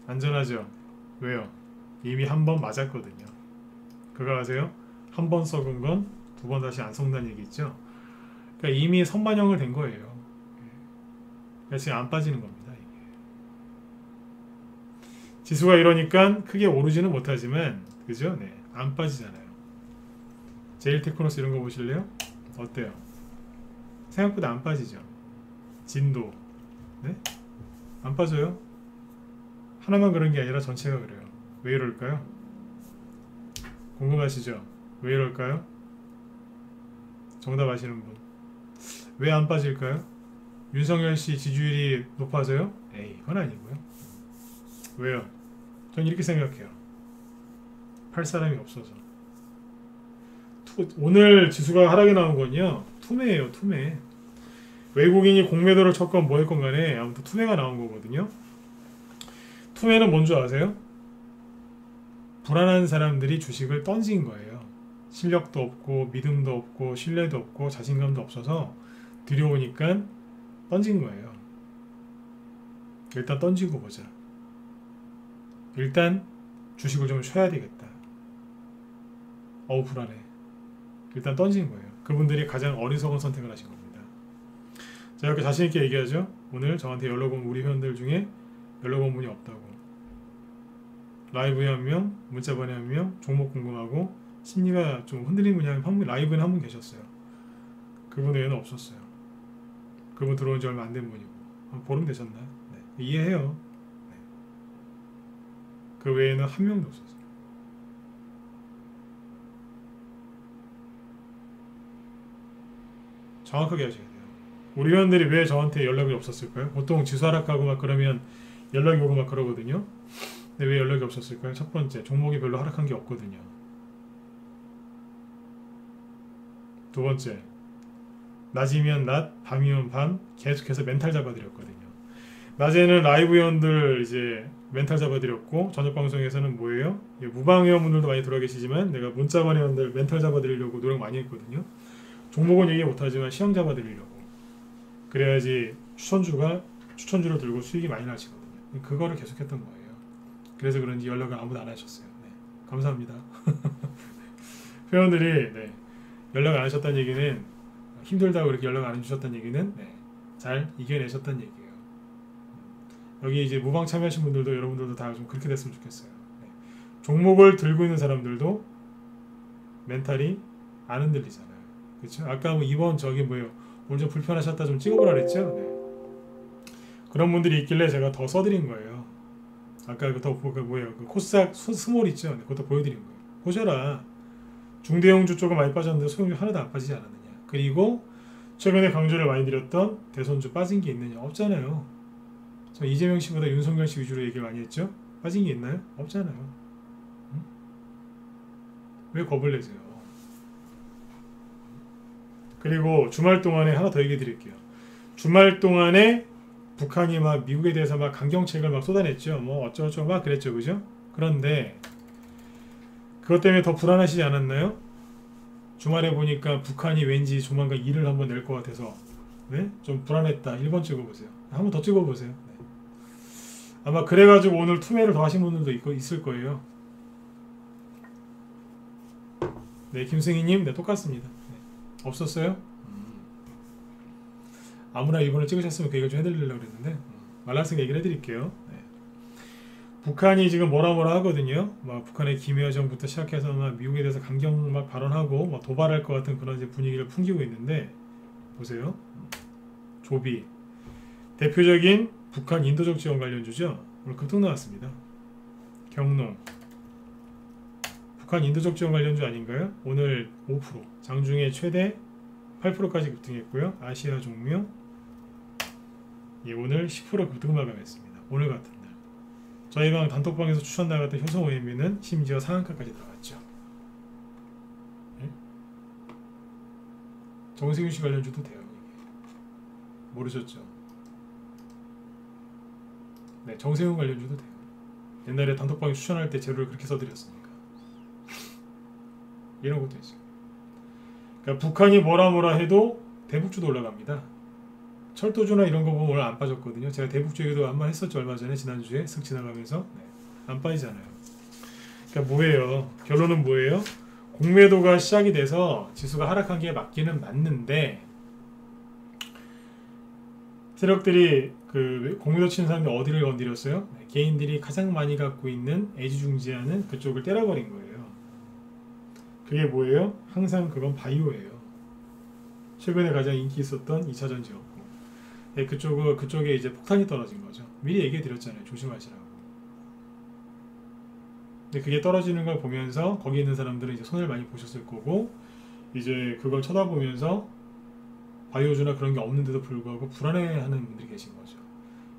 S1: 안전하죠? 왜요? 이미 한 번 맞았거든요. 그거 아세요? 한 번 썩은 건 두 번 다시 안 썩는다는 얘기 있죠? 그러니까 이미 선반영을 된 거예요. 그래서 지금 안 빠지는 겁니다. 이게. 지수가 이러니까 크게 오르지는 못하지만 그죠? 네, 안 빠지잖아요. 제일테크노스 이런 거 보실래요? 어때요? 생각보다 안 빠지죠? 진도 네? 안 빠져요? 하나만 그런 게 아니라 전체가 그래요. 왜 이럴까요? 궁금하시죠? 왜 이럴까요? 정답 아시는 분. 왜 안 빠질까요? 윤석열 씨 지지율이 높아져요? 에이, 그건 아니고요. 왜요? 전 이렇게 생각해요. 팔 사람이 없어서. 오늘 지수가 하락이 나온 건요, 투매예요, 투매. 외국인이 공매도를 쳤건 뭐 했건 간에 아무튼 투매가 나온 거거든요. 투매는 뭔 줄 아세요? 불안한 사람들이 주식을 던진 거예요. 실력도 없고 믿음도 없고 신뢰도 없고 자신감도 없어서 들여오니까 던진 거예요. 일단 던지고 보자. 일단 주식을 좀 쉬어야 되겠다. 어우 불안해. 일단 던진 거예요. 그분들이 가장 어리석은 선택을 하신 겁니다. 제가 이렇게 자신있게 얘기하죠. 오늘 저한테 연락 온 우리 회원들 중에 연락 온 분이 없다고. 라이브에 한 명, 문자번에 한 명, 종목 궁금하고 심리가 좀 흔들리는 분이 라이브에 한 분 계셨어요. 그분 외에는 없었어요. 그분 들어온 지 얼마 안 된 분이고 한 보름 되셨나요? 네. 이해해요. 네. 그 외에는 한 명도 없었어요. 정확하게 하셔야 돼요. 우리 회원들이 왜 저한테 연락이 없었을까요? 보통 지수 하락하고 막 그러면 연락이 오고 막 그러거든요. 근데 왜 연락이 없었을까요? 첫 번째, 종목이 별로 하락한 게 없거든요. 두 번째, 낮이면 낮, 밤이면 밤 계속해서 멘탈 잡아드렸거든요. 낮에는 라이브 회원들 이제 멘탈 잡아드렸고 저녁 방송에서는 뭐예요? 무방 회원분들도 많이 들어와 계시지만 내가 문자반 회원들 멘탈 잡아드리려고 노력 많이 했거든요. 종목은 얘기 못하지만 시황 잡아드리려고. 그래야지 추천주를 들고 수익이 많이 나시거든요. 그거를 계속했던 거예요. 그래서 그런지 연락을 아무도 안 하셨어요. 네. 감사합니다. 회원들이 네. 연락 안 하셨다는 얘기는 힘들다고 이렇게 연락 안 해주셨다는 얘기는 네. 잘 이겨내셨다는 얘기예요. 여기 이제 무방 참여하신 분들도 여러분들도 다 좀 그렇게 됐으면 좋겠어요. 네. 종목을 들고 있는 사람들도 멘탈이 안 흔들리잖아요. 그렇죠? 아까 뭐 이번 저기 뭐예요? 오늘 좀 불편하셨다 좀 찍어보라 그랬죠? 네. 그런 분들이 있길래 제가 더 써드린 거예요. 아까 그 뭐예요? 그 코스닥 스몰 있죠? 네, 그것도 보여드린 거예요. 보셔라. 중대형주 쪽은 많이 빠졌는데 소형주 하나도 안 빠지지 않았느냐. 그리고 최근에 강조를 많이 드렸던 대선주 빠진 게 있느냐. 없잖아요. 저 이재명 씨보다 윤석열 씨 위주로 얘기를 많이 했죠? 빠진 게 있나요? 없잖아요. 응? 왜 겁을 내세요? 그리고 주말 동안에 하나 더 얘기 드릴게요. 주말 동안에 북한이 막 미국에 대해서 막 강경책을 막 쏟아냈죠. 뭐 어쩌고저쩌고 막 그랬죠. 그죠? 그런데 그것 때문에 더 불안하시지 않았나요? 주말에 보니까 북한이 왠지 조만간 일을 한번 낼 것 같아서 네? 좀 불안했다. 1번 찍어보세요. 한번 더 찍어보세요. 네. 아마 그래가지고 오늘 투매를 더 하신 분들도 있을 거예요. 네, 김승희님, 네, 똑같습니다. 네. 없었어요? 아무나 1번을 찍으셨으면 그 얘기를 좀 해드리려고 그랬는데 말라서 얘기를 해드릴게요. 네. 북한이 지금 뭐라 하거든요. 막 북한의 김여정부터 시작해서 막 미국에 대해서 강경 막 발언하고 막 도발할 것 같은 그런 이제 분위기를 풍기고 있는데 보세요. 조비 대표적인 북한 인도적 지원 관련주죠. 오늘 급등 나왔습니다. 경농 북한 인도적 지원 관련주 아닌가요? 오늘 5% 장중에 최대 8%까지 급등했고요. 아시아 종묘 예, 오늘 10% 급등 마감했습니다. 오늘 같은 날 저희 방 단톡방에서 추천 나갔던 효성 OMB는 심지어 상한가까지 들어갔죠. 예? 정세균 씨 관련주도 돼요. 모르셨죠? 네, 정세균 관련주도 돼요. 옛날에 단톡방에 추천할 때 재료를 그렇게 써드렸으니까. 이런 것도 있어요. 그러니까 북한이 뭐라 해도 대북주도 올라갑니다. 철도주나 이런 거 보면 오늘 안 빠졌거든요. 제가 대북주 얘기도 한 번 했었죠. 얼마 전에 지난주에 쓱 지나가면서. 네, 안 빠지잖아요. 그러니까 뭐예요? 결론은 뭐예요? 공매도가 시작이 돼서 지수가 하락한 게 맞기는 맞는데 세력들이 그 공매도 치는 사람들이 어디를 건드렸어요? 네, 개인들이 가장 많이 갖고 있는 애지중지하는 그쪽을 때려버린 거예요. 그게 뭐예요? 항상 그건 바이오예요. 최근에 가장 인기 있었던 2차 전지였고 네, 그쪽에 이제 폭탄이 떨어진 거죠. 미리 얘기해 드렸잖아요. 조심하시라고. 근데 그게 떨어지는 걸 보면서 거기 있는 사람들은 이제 손해를 많이 보셨을 거고 이제 그걸 쳐다보면서 바이오주나 그런 게 없는데도 불구하고 불안해하는 분들이 계신 거죠.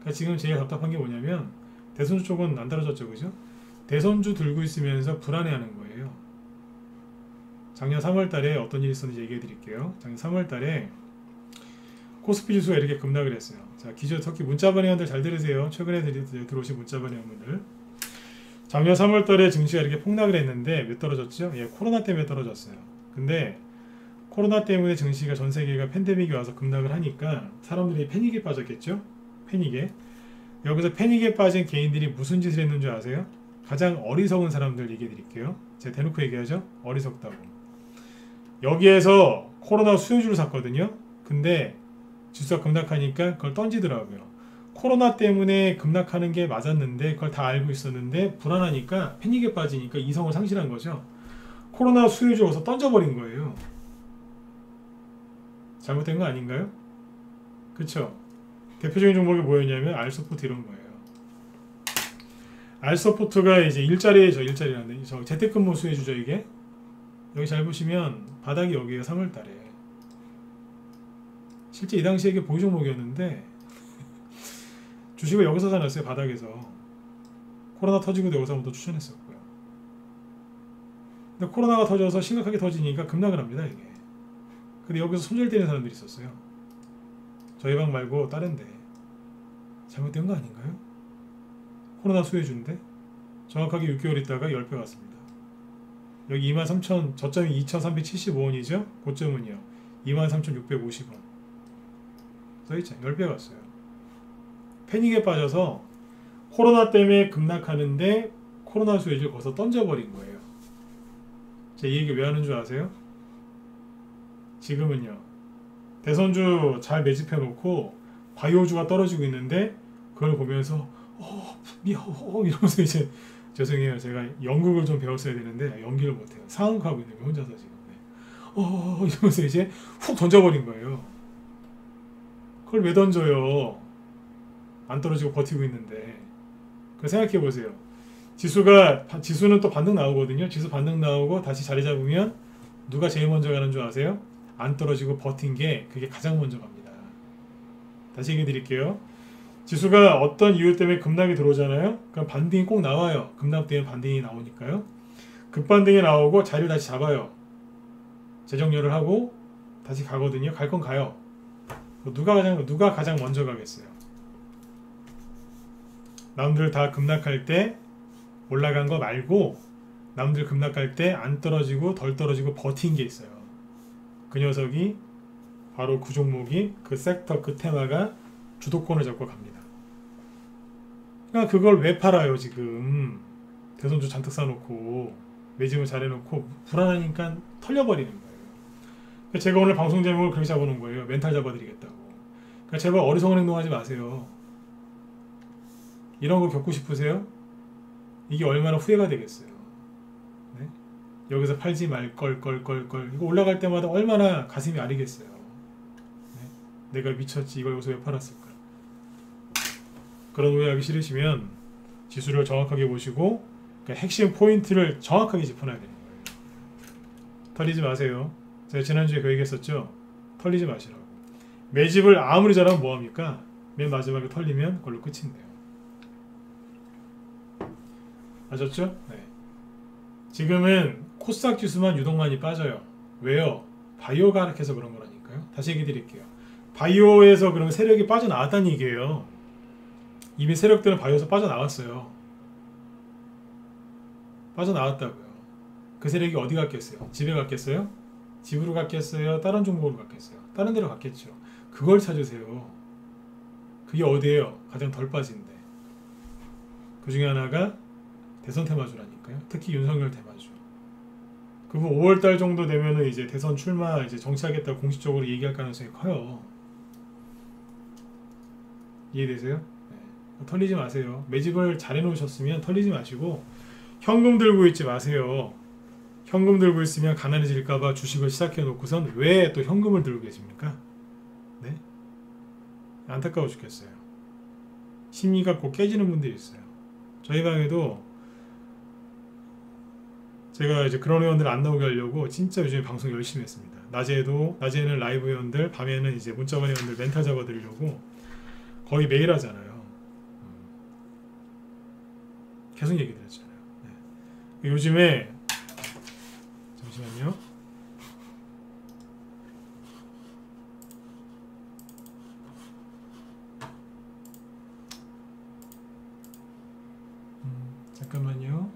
S1: 그러니까 지금 제일 답답한 게 뭐냐면 대선주 쪽은 안 떨어졌죠, 그죠? 대선주 들고 있으면서 불안해하는 거예요. 작년 3월달에 어떤 일이 있었는지 얘기해 드릴게요. 작년 3월달에 코스피 지수가 이렇게 급락을 했어요. 자, 기존 특히 문자반 회원들 잘 들으세요. 최근에 들어오신 문자반 회원분들. 작년 3월달에 증시가 이렇게 폭락을 했는데 왜 떨어졌죠? 예, 코로나 때문에 떨어졌어요. 근데 코로나 때문에 증시가 전 세계가 팬데믹이 와서 급락을 하니까 사람들이 패닉에 빠졌겠죠? 패닉에. 여기서 패닉에 빠진 개인들이 무슨 짓을 했는 줄 아세요? 가장 어리석은 사람들 얘기해 드릴게요. 제가 대놓고 얘기하죠? 어리석다고. 여기에서 코로나 수요주를 샀거든요. 근데 지수가 급락하니까 그걸 던지더라고요. 코로나 때문에 급락하는 게 맞았는데 그걸 다 알고 있었는데 불안하니까 패닉에 빠지니까 이성을 상실한 거죠. 코로나 수요주 어서 던져버린 거예요. 잘못된 거 아닌가요? 그쵸? 대표적인 종목이 뭐였냐면 알서포트 이런 거예요. 알서포트가 이제 일자리라는데 저 재택근무 수혜주죠 이게. 여기 잘 보시면 바닥이 여기에요. 3월달에 실제 이 당시에 이게 보유 종목이었는데 주식을 여기서 사놨어요. 바닥에서. 코로나 터지고 여기서 한번 더 추천했었고요. 근데 코로나가 터져서 심각하게 터지니까 급락을 합니다 이게. 근데 여기서 손절되는 사람들이 있었어요. 저희 방 말고 다른데. 잘못된 거 아닌가요? 코로나 수혜주인데 정확하게 6개월 있다가 10배 갔습니다. 여기 23,000 저점이 2,375원이죠. 고점은요 23,650원 써있잖아요. 10배 갔어요. 패닉에 빠져서 코로나 때문에 급락하는데 코로나 수혜주를 거기서 던져버린 거예요. 제가 이 얘기 왜 하는 줄 아세요? 지금은요 대선주 잘 매집해놓고 바이오주가 떨어지고 있는데 그걸 보면서 이러면서 이제 죄송해요. 제가 연극을 좀 배웠어야 되는데 연기를 못해요. 상황하고 있는 거 혼자서 지금 이러면서 이제 훅 던져버린 거예요. 그걸 왜 던져요? 안 떨어지고 버티고 있는데. 그 생각해 보세요. 지수는 또 반등 나오거든요. 지수 반등 나오고 다시 자리 잡으면 누가 제일 먼저 가는 줄 아세요? 안 떨어지고 버틴 게 그게 가장 먼저 갑니다. 다시 얘기해 드릴게요. 지수가 어떤 이유 때문에 급락이 들어오잖아요. 그럼 반등이 꼭 나와요. 급락 때문에 반등이 나오니까요. 급반등이 나오고 자리를 다시 잡아요. 재정렬을 하고 다시 가거든요. 갈 건 가요. 누가 가장 먼저 가겠어요? 남들 다 급락할 때 올라간 거 말고 남들 급락할 때 안 떨어지고 덜 떨어지고 버틴 게 있어요. 그 녀석이 바로 그 종목이 그 섹터 그 테마가 주도권을 잡고 갑니다. 그러니까 그걸 왜 팔아요 지금. 대선주 잔뜩 사놓고 매집을 잘해놓고 불안하니까 털려버리는 거예요. 그러니까 제가 오늘 방송 제목을 그렇게 잡아놓은 거예요. 멘탈 잡아드리겠다고. 그러니까 제발 어리석은 행동하지 마세요. 이런 거 겪고 싶으세요? 이게 얼마나 후회가 되겠어요. 네? 여기서 팔지 말걸 이거 올라갈 때마다 얼마나 가슴이 아리겠어요. 네? 내가 미쳤지 이걸 여기서 왜 팔았을까. 그런 오해하기 싫으시면 지수를 정확하게 보시고 그러니까 핵심 포인트를 정확하게 짚어놔야 되는 거예요. 털리지 마세요. 제가 지난주에 그 얘기했었죠. 털리지 마시라고. 매집을 아무리 잘하면 뭐합니까? 맨 마지막에 털리면 그걸로 끝인데요. 아셨죠? 네. 지금은 코스닥 지수만 유독 많이 빠져요. 왜요? 바이오가 하락해서 그런 거라니까요. 다시 얘기 드릴게요. 바이오에서 그런 세력이 빠져나왔다는 얘기예요. 이미 세력들은 바이오에서 빠져나왔어요. 빠져나왔다고요. 그 세력이 어디 갔겠어요? 집에 갔겠어요? 집으로 갔겠어요? 다른 종목으로 갔겠어요? 다른 데로 갔겠죠. 그걸 찾으세요. 그게 어디예요? 가장 덜 빠진데. 그 중에 하나가 대선 테마주라니까요. 특히 윤석열 테마주. 그리고 5월달 정도 되면은 이제 대선 출마 이제 정치하겠다 공식적으로 얘기할 가능성이 커요. 이해되세요? 네. 털리지 마세요. 매집을 잘 해놓으셨으면 털리지 마시고 현금 들고 있지 마세요. 현금 들고 있으면 가난해질까봐 주식을 시작해 놓고선 왜 또 현금을 들고 계십니까? 네? 안타까워 죽겠어요. 심리가 꼭 깨지는 분들이 있어요. 저희 방에도 제가 이제 그런 회원들 안 나오게 하려고 진짜 요즘에 방송 열심히 했습니다. 낮에는 라이브 회원들, 밤에는 이제 문자반 회원들 멘탈 잡아드리려고 거의 매일 하잖아요. 계속 얘기 드렸잖아요. 네. 요즘에 잠시만요. 잠깐만요.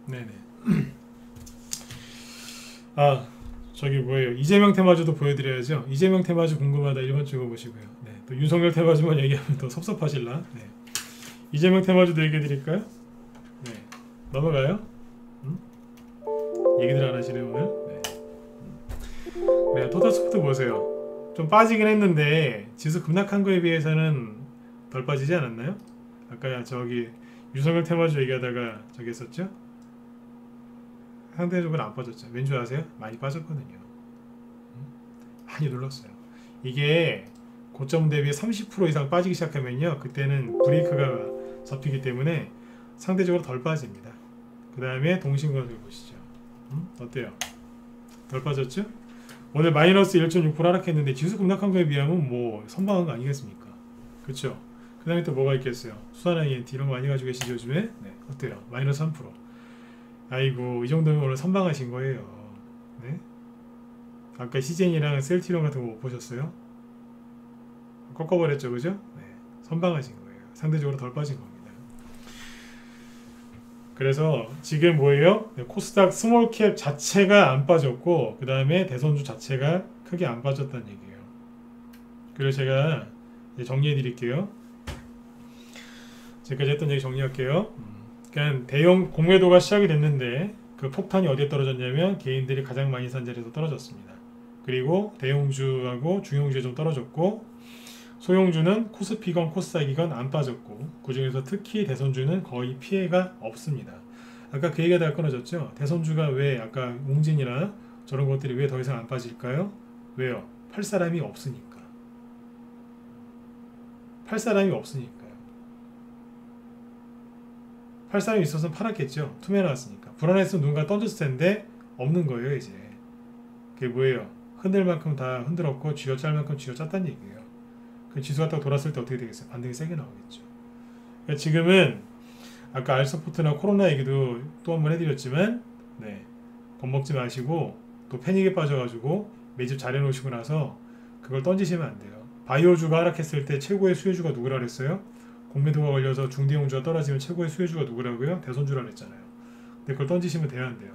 S1: 네네. 아, 저기 뭐예요? 이재명 테마주도 보여드려야죠. 이재명 테마주 궁금하다 1번 찍어보시고요. 네, 또 윤석열 테마주만 얘기하면 또 섭섭하실라. 네. 이재명 테마주도 얘기해드릴까요? 네, 넘어가요. 얘기들 안 하시네 오늘. 네. 네, 토탈스포트 보세요. 좀 빠지긴 했는데 지수 급락한 거에 비해서는 덜 빠지지 않았나요? 아까 저기 윤석열 테마주 얘기하다가 저기 했었죠? 상대적으로 안 빠졌죠. 왠지 아세요? 많이 빠졌거든요. 많이 눌렀어요. 이게 고점 대비 30% 이상 빠지기 시작하면요, 그때는 브레이크가 잡히기 때문에 상대적으로 덜 빠집니다. 그 다음에 동신건설 보시죠. 어때요? 덜 빠졌죠? 오늘 마이너스 1.6% 하락했는데 지수 급락한 거에 비하면 뭐 선방한 거 아니겠습니까? 그렇죠? 그 다음에 또 뭐가 있겠어요? 수산화 ENT 이런 거 많이 가지고 계시죠 요즘에? 네, 어때요? 마이너스 3%. 아이고, 이 정도면 오늘 선방하신 거예요. 네? 아까 시젠이랑 셀티론 같은 거 못 보셨어요? 꺾어버렸죠, 그죠? 네, 선방하신 거예요. 상대적으로 덜 빠진 겁니다. 그래서 지금 뭐예요? 네, 코스닥 스몰캡 자체가 안 빠졌고, 그 다음에 대선주 자체가 크게 안 빠졌다는 얘기예요. 그래서 제가 이제 정리해 드릴게요. 지금까지 했던 얘기 정리할게요. 그러니까 대형 공매도가 시작이 됐는데 그 폭탄이 어디에 떨어졌냐면 개인들이 가장 많이 산 자리에서 떨어졌습니다. 그리고 대형주하고 중형주에 좀 떨어졌고, 소형주는 코스피건 코스닥이건 안 빠졌고, 그 중에서 특히 대선주는 거의 피해가 없습니다. 아까 그 얘기가 다 끊어졌죠? 대선주가 왜 아까 웅진이나 저런 것들이 왜 더 이상 안 빠질까요? 왜요? 팔 사람이 없으니까. 팔 사람이 없으니까요. 팔 사람이 있어서 팔았겠죠. 투매 나왔으니까. 불안했으면 누군가 던졌을 텐데 없는 거예요 이제. 그게 뭐예요? 흔들 만큼 다 흔들었고 쥐어짤 만큼 쥐어짰다는 얘기예요. 그 지수가 딱 돌았을 때 어떻게 되겠어요? 반등이 세게 나오겠죠. 그러니까 지금은 아까 알서포트나 코로나 얘기도 또 한 번 해드렸지만, 네, 겁먹지 마시고 또 패닉에 빠져가지고 매집 잘 해놓으시고 나서 그걸 던지시면 안 돼요. 바이오주가 하락했을 때 최고의 수혜주가 누구라 그랬어요? 공매도가 걸려서 중대형주가 떨어지면 최고의 수혜주가 누구라고요? 대선주라 그랬잖아요. 근데 그걸 던지시면 돼야 안 돼요.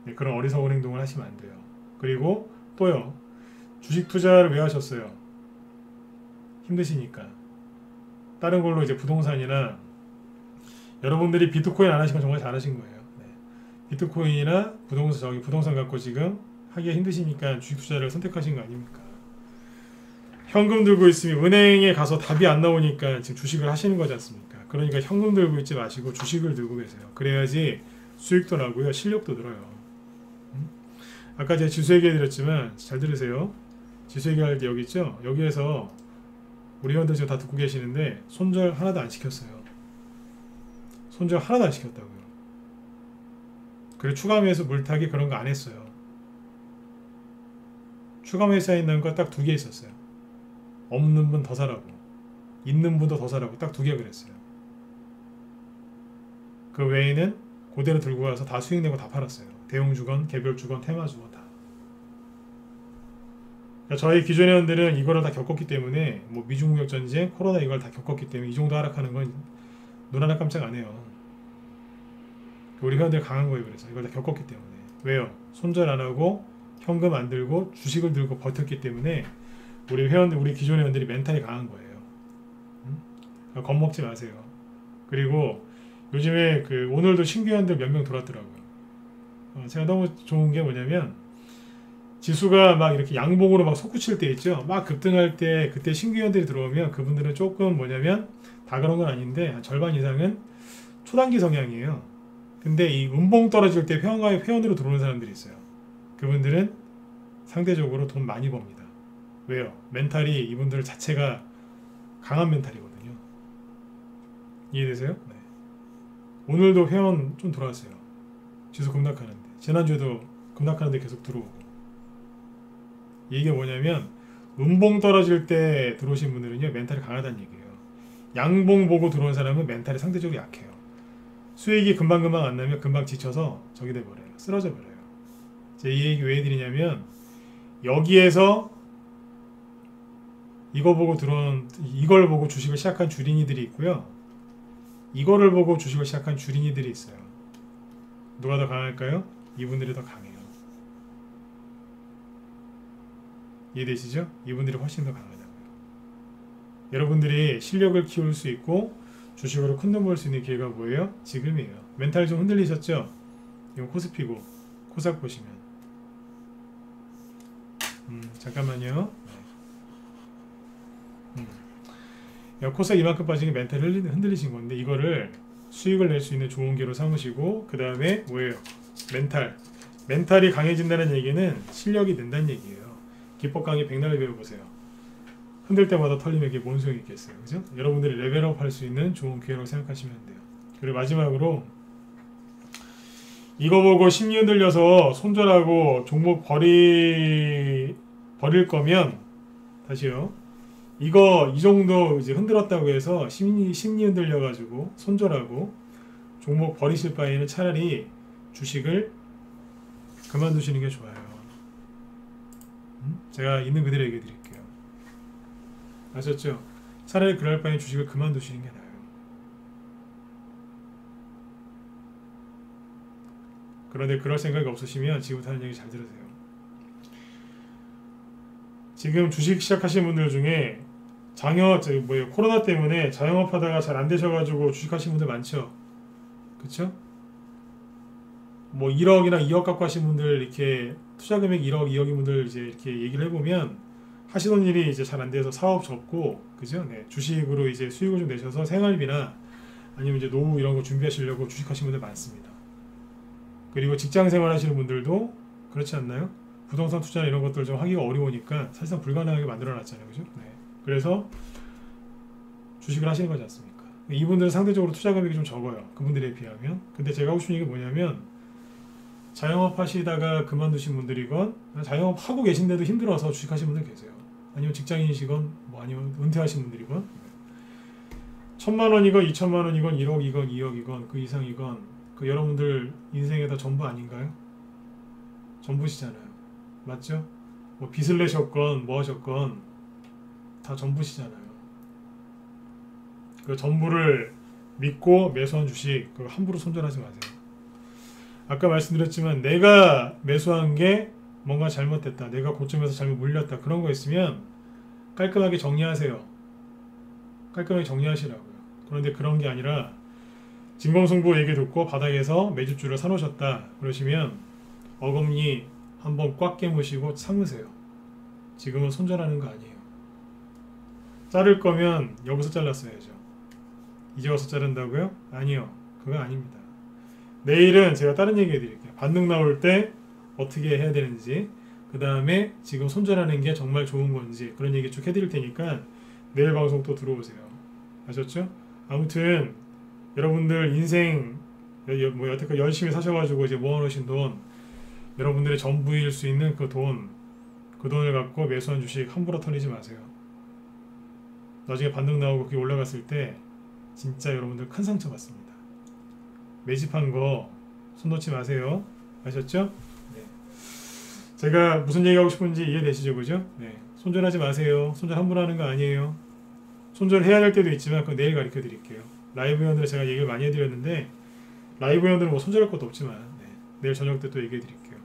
S1: 네, 그런 어리석은 행동을 하시면 안 돼요. 그리고 또요, 주식 투자를 왜 하셨어요? 힘드시니까. 다른 걸로 이제 부동산이나, 여러분들이 비트코인 안 하신 건 정말 잘하신 거예요. 네. 비트코인이나 부동산 갖고 지금 하기가 힘드시니까 주식 투자를 선택하신 거 아닙니까? 현금 들고 있으면 은행에 가서 답이 안 나오니까 지금 주식을 하시는 거지 않습니까? 그러니까 현금 들고 있지 마시고 주식을 들고 계세요. 그래야지 수익도 나고요, 실력도 늘어요. 아까 제가 지수 얘기해드렸지만 잘 들으세요. 지수 얘기할 때 여기 있죠? 여기에서 우리 회원들 지금 다 듣고 계시는데 손절 하나도 안 시켰어요. 손절 하나도 안 시켰다고요. 그리고 추가 매수 물타기 그런 거 안 했어요. 추가 매수에 있는 거 딱 2개 있었어요. 없는 분 더 사라고. 있는 분도 더 사라고 딱 2개 그랬어요. 그 외에는 그대로 들고 가서 다 수익 내고 다 팔았어요. 대형주건, 개별주건, 테마주건 다. 그러니까 저희 기존의 회원들은 이거를 다 겪었기 때문에 뭐 미중무역 전쟁, 코로나 이걸 다 겪었기 때문에 이 정도 하락하는 건 눈 하나 깜짝 안 해요. 우리 회원들 강한 거예요. 그래서 이걸 다 겪었기 때문에. 왜요? 손절 안 하고 현금 안 들고 주식을 들고 버텼기 때문에 우리 회원들, 우리 기존 회원들이 멘탈이 강한 거예요. 그러니까 겁먹지 마세요. 그리고 요즘에 그 오늘도 신규 회원들 몇 명 들어왔더라고요. 제가 너무 좋은 게 뭐냐면 지수가 막 이렇게 양봉으로 막 솟구칠 때 있죠. 막 급등할 때 그때 신규 회원들이 들어오면 그분들은 조금 뭐냐면 다 그런 건 아닌데 한 절반 이상은 초단기 성향이에요. 근데 이 음봉 떨어질 때 회원으로 들어오는 사람들이 있어요. 그분들은 상대적으로 돈 많이 법니다. 왜요? 멘탈이 이분들 자체가 강한 멘탈이거든요. 이해되세요? 네. 오늘도 회원 좀 들어왔어요. 지수 급락하는데. 지난주에도 급락하는데 계속 들어오고. 이게 뭐냐면 음봉 떨어질 때 들어오신 분들은요 멘탈이 강하다는 얘기예요. 양봉 보고 들어온 사람은 멘탈이 상대적으로 약해요. 수익이 금방금방 안 나면 금방 지쳐서 저기 돼버려요. 쓰러져 버려요. 제가 이 얘기 왜 해드리냐면 여기에서 이걸 보고 주식을 시작한 주린이들이 있고요. 이거를 보고 주식을 시작한 주린이들이 있어요. 누가 더 강할까요? 이분들이 더 강해요. 이해되시죠? 이분들이 훨씬 더 강하다고요. 여러분들이 실력을 키울 수 있고 주식으로 큰돈 벌 수 있는 기회가 뭐예요? 지금이에요. 멘탈 좀 흔들리셨죠? 이건 코스피고 코스닥 보시면 잠깐만요. 코스닥 이만큼 빠진 게 멘탈 흔들리신 건데 이거를 수익을 낼 수 있는 좋은 기회로 삼으시고 그 다음에 뭐예요? 멘탈이 강해진다는 얘기는 실력이 는다는 얘기예요. 기법 강의 백날을 배워보세요. 흔들 때마다 털리면 이게 뭔 소용이 있겠어요. 그죠? 여러분들이 레벨업 할 수 있는 좋은 기회라고 생각하시면 돼요. 그리고 마지막으로 이거 보고 심리 흔들려서 손절하고 종목 버릴 거면 다시요. 이 정도 이제 흔들었다고 해서 심리 흔들려 가지고 손절하고 종목 버리실 바에는 차라리 주식을 그만두시는 게 좋아요. 제가 있는 그대로 얘기해 드릴게요. 아셨죠? 차라리 그럴 바엔 주식을 그만두시는 게 나아요. 그런데 그럴 생각이 없으시면 지금부터 하는 얘기 잘 들으세요. 지금 주식 시작하신 분들 중에 코로나 때문에 자영업하다가 잘 안 되셔가지고 주식하신 분들 많죠? 그쵸? 뭐 1억이나 2억 갖고 하신 분들 이렇게 투자 금액 1억, 2억인 분들 이제 이렇게 얘기를 해보면 하시던 일이 이제 잘 안 돼서 사업 접고, 그죠? 네, 주식으로 이제 수익을 좀 내셔서 생활비나 아니면 이제 노후 이런 거 준비하시려고 주식하시는 분들 많습니다. 그리고 직장 생활 하시는 분들도 그렇지 않나요? 부동산 투자나 이런 것들 좀 하기가 어려우니까 사실상 불가능하게 만들어 놨잖아요. 그죠? 네. 그래서 주식을 하시는 거지 않습니까? 이분들은 상대적으로 투자 금액이 좀 적어요. 그분들에 비하면. 근데 제가 하고 싶은 얘기 뭐냐면 자영업 하시다가 그만두신 분들이건 자영업 하고 계신데도 힘들어서 주식하시는 분들 계세요. 아니면 직장인이시건 뭐 아니면 은퇴하신 분들이건 1,000만 원이건 2,000만 원이건 1억이건 2억이건 그 이상이건 그 여러분들 인생의 다 전부 아닌가요? 전부시잖아요. 맞죠? 뭐 빚을 내셨건 뭐 하셨건 다 전부시잖아요. 그 전부를 믿고 매수한 주식 그거 함부로 손절하지 마세요. 아까 말씀드렸지만 내가 매수한 게 뭔가 잘못됐다, 내가 고점에서 잘못 물렸다, 그런 거 있으면 깔끔하게 정리하세요. 깔끔하게 정리하시라고요. 그런데 그런 게 아니라 진검승부 얘기 듣고 바닥에서 매집주를 사놓으셨다 그러시면 어금니 한번 꽉 깨무시고 참으세요. 지금은 손절하는 거 아니에요. 자를 거면 여기서 잘랐어야죠. 이제 와서 자른다고요? 아니요. 그거 아닙니다. 내일은 제가 다른 얘기 해드릴게요. 반등 나올 때 어떻게 해야 되는지, 그 다음에 지금 손절하는 게 정말 좋은 건지 그런 얘기 쭉 해드릴 테니까 내일 방송 또 들어오세요. 아셨죠? 아무튼 여러분들 인생 뭐 여태까지 열심히 사셔가지고 이제 모아놓으신 돈, 여러분들의 전부일 수 있는 그 돈을 갖고 매수한 주식 함부로 털리지 마세요. 나중에 반등 나오고 그게 올라갔을 때 진짜 여러분들 큰 상처 받습니다. 매집한 거 손 놓지 마세요. 아셨죠? 네. 제가 무슨 얘기하고 싶은지 이해되시죠? 그죠? 네. 손절하지 마세요. 손절 함부로 하는 거 아니에요. 손절해야 될 때도 있지만 그건 내일 가르쳐 드릴게요. 라이브 회원들 제가 얘기를 많이 해드렸는데 라이브 회원들은 뭐 손절할 것도 없지만 네. 내일 저녁 때 또 얘기해 드릴게요.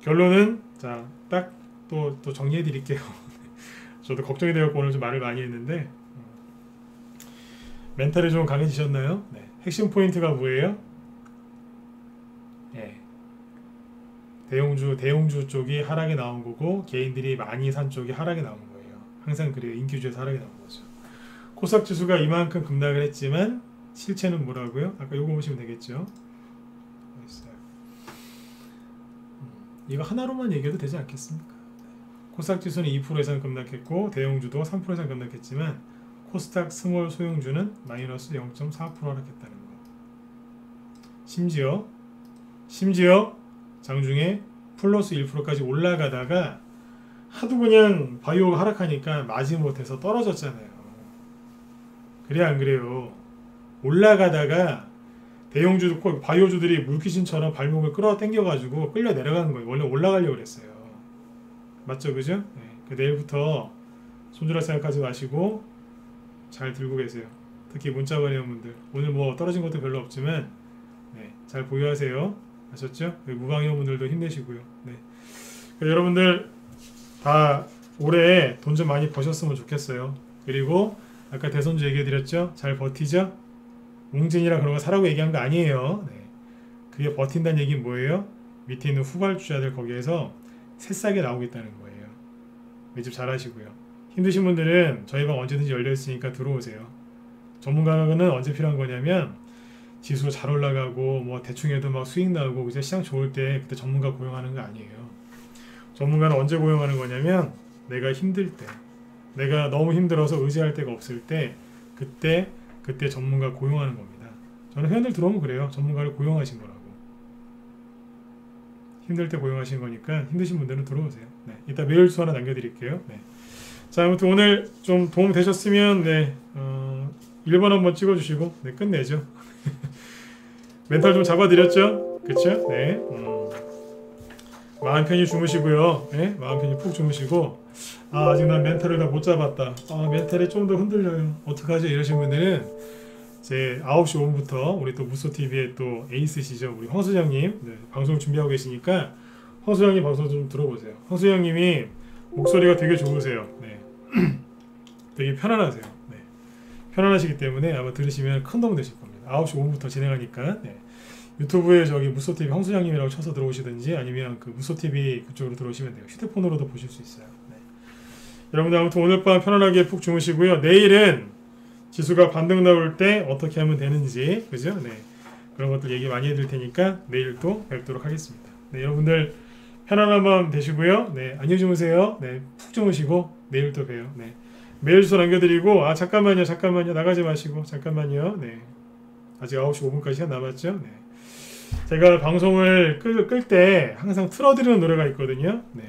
S1: 결론은 자, 딱 또 정리해 드릴게요. 저도 걱정이 되었고 오늘 좀 말을 많이 했는데 멘탈이 좀 강해지셨나요? 네. 핵심 포인트가 뭐예요? 네. 대형주 쪽이 하락이 나온 거고 개인들이 많이 산 쪽이 하락이 나온 거예요. 항상 그래요. 인기주에서 하락이 나온 거죠. 코스닥 지수가 이만큼 급락을 했지만 실체는 뭐라고요? 아까 요거 보시면 되겠죠. 이거 하나로만 얘기해도 되지 않겠습니까? 코스닥 지수는 2% 이상 급락했고 대형주도 3% 이상 급락했지만 코스닥 스몰 소형주는 마이너스 0.4% 하락했다는 거. 심지어 장중에 플러스 1%까지 올라가다가 하도 그냥 바이오가 하락하니까 마지못해서 떨어졌잖아요. 그래 안 그래요? 올라가다가 대형주 바이오주들이 물귀신처럼 발목을 끌어당겨가지고 끌려 내려가는 거예요. 원래 올라가려고 그랬어요. 맞죠, 그죠? 네. 내일부터 손절할 생각하지 마시고 잘 들고 계세요. 특히 문자 관리원분들 오늘 뭐 떨어진 것도 별로 없지만 네, 잘 보유하세요. 아셨죠? 무방위원분들도 힘내시고요. 네. 여러분들 다 올해 돈 좀 많이 버셨으면 좋겠어요. 그리고 아까 대선주 얘기해드렸죠? 잘 버티죠? 웅진이랑 그런 거 사라고 얘기한 거 아니에요. 네. 그게 버틴다는 얘기는 뭐예요? 밑에 있는 후발주자들 거기에서 새싸게 나오겠다는 거예요. 매집 잘 하시고요. 힘드신 분들은 저희 방 언제든지 열려있으니까 들어오세요. 전문가는 언제 필요한 거냐면 지수 잘 올라가고 뭐 대충 해도 막 수익 나고 이제 시장 좋을 때 그때 전문가 고용하는 거 아니에요. 전문가는 언제 고용하는 거냐면 내가 힘들 때, 내가 너무 힘들어서 의지할 데가 없을 때 그때 전문가 고용하는 겁니다. 저는 회원들 들어오면 그래요. 전문가를 고용하신 거라고. 힘들 때 고용하신 거니까 힘드신 분들은 들어오세요. 네, 이따 메일 주소 하나 남겨드릴게요. 네. 자, 아무튼 오늘 좀 도움 되셨으면 네, 1번 한번 찍어주시고 네, 끝내죠. 멘탈 좀 잡아드렸죠? 그쵸? 네. 마음 편히 주무시고요. 네? 마음 편히 푹 주무시고 아직 난 멘탈을 다 못 잡았다. 멘탈이 좀 더 흔들려요. 어떡하지? 이러신 분들은 이제 9시 5분부터 우리 또 무소TV의 또 에이스시죠. 우리 황수장님 네, 방송 준비하고 계시니까 황수장님 방송 좀 들어보세요. 황수장님이 목소리가 되게 좋으세요. 네. 되게 편안하세요. 네. 편안하시기 때문에 아마 들으시면 큰 도움 되실 겁니다. 9시 5분부터 진행하니까 네. 유튜브에 저기 무소TV 황수장님이라고 쳐서 들어오시든지 아니면 그 무소TV 그쪽으로 들어오시면 돼요. 휴대폰으로도 보실 수 있어요. 네. 여러분들 아무튼 오늘 밤 편안하게 푹 주무시고요. 내일은 지수가 반등 나올 때 어떻게 하면 되는지 그죠? 네. 그런 것들 얘기 많이 해드릴 테니까 내일 또 뵙도록 하겠습니다. 네, 여러분들 편안한 밤 되시고요. 네, 안녕히 주무세요. 네, 푹 주무시고 내일 또 봬요. 네. 메일 주소 남겨드리고 잠깐만요 나가지 마시고 잠깐만요. 네. 아직 9시 5분까지 시간 남았죠? 네. 제가 방송을 끌 때 항상 틀어드리는 노래가 있거든요. 네.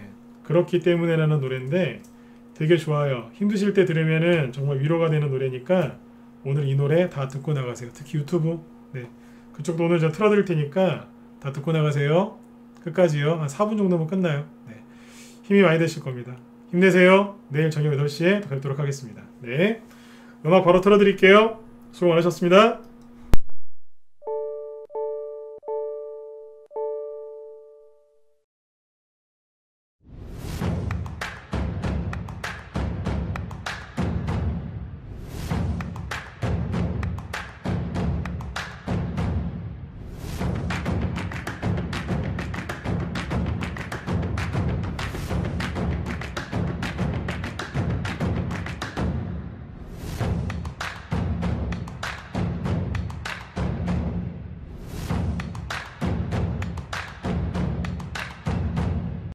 S1: 그렇기 때문에라는 노래인데 되게 좋아요. 힘드실 때 들으면은 정말 위로가 되는 노래니까 오늘 이 노래 다 듣고 나가세요. 특히 유튜브 네. 그쪽도 오늘 제가 틀어드릴 테니까 다 듣고 나가세요. 끝까지요. 한 4분 정도면 끝나요. 네. 힘이 많이 되실 겁니다. 힘내세요. 내일 저녁 8시에 또 뵙도록 하겠습니다. 네. 음악 바로 틀어드릴게요. 수고 많으셨습니다.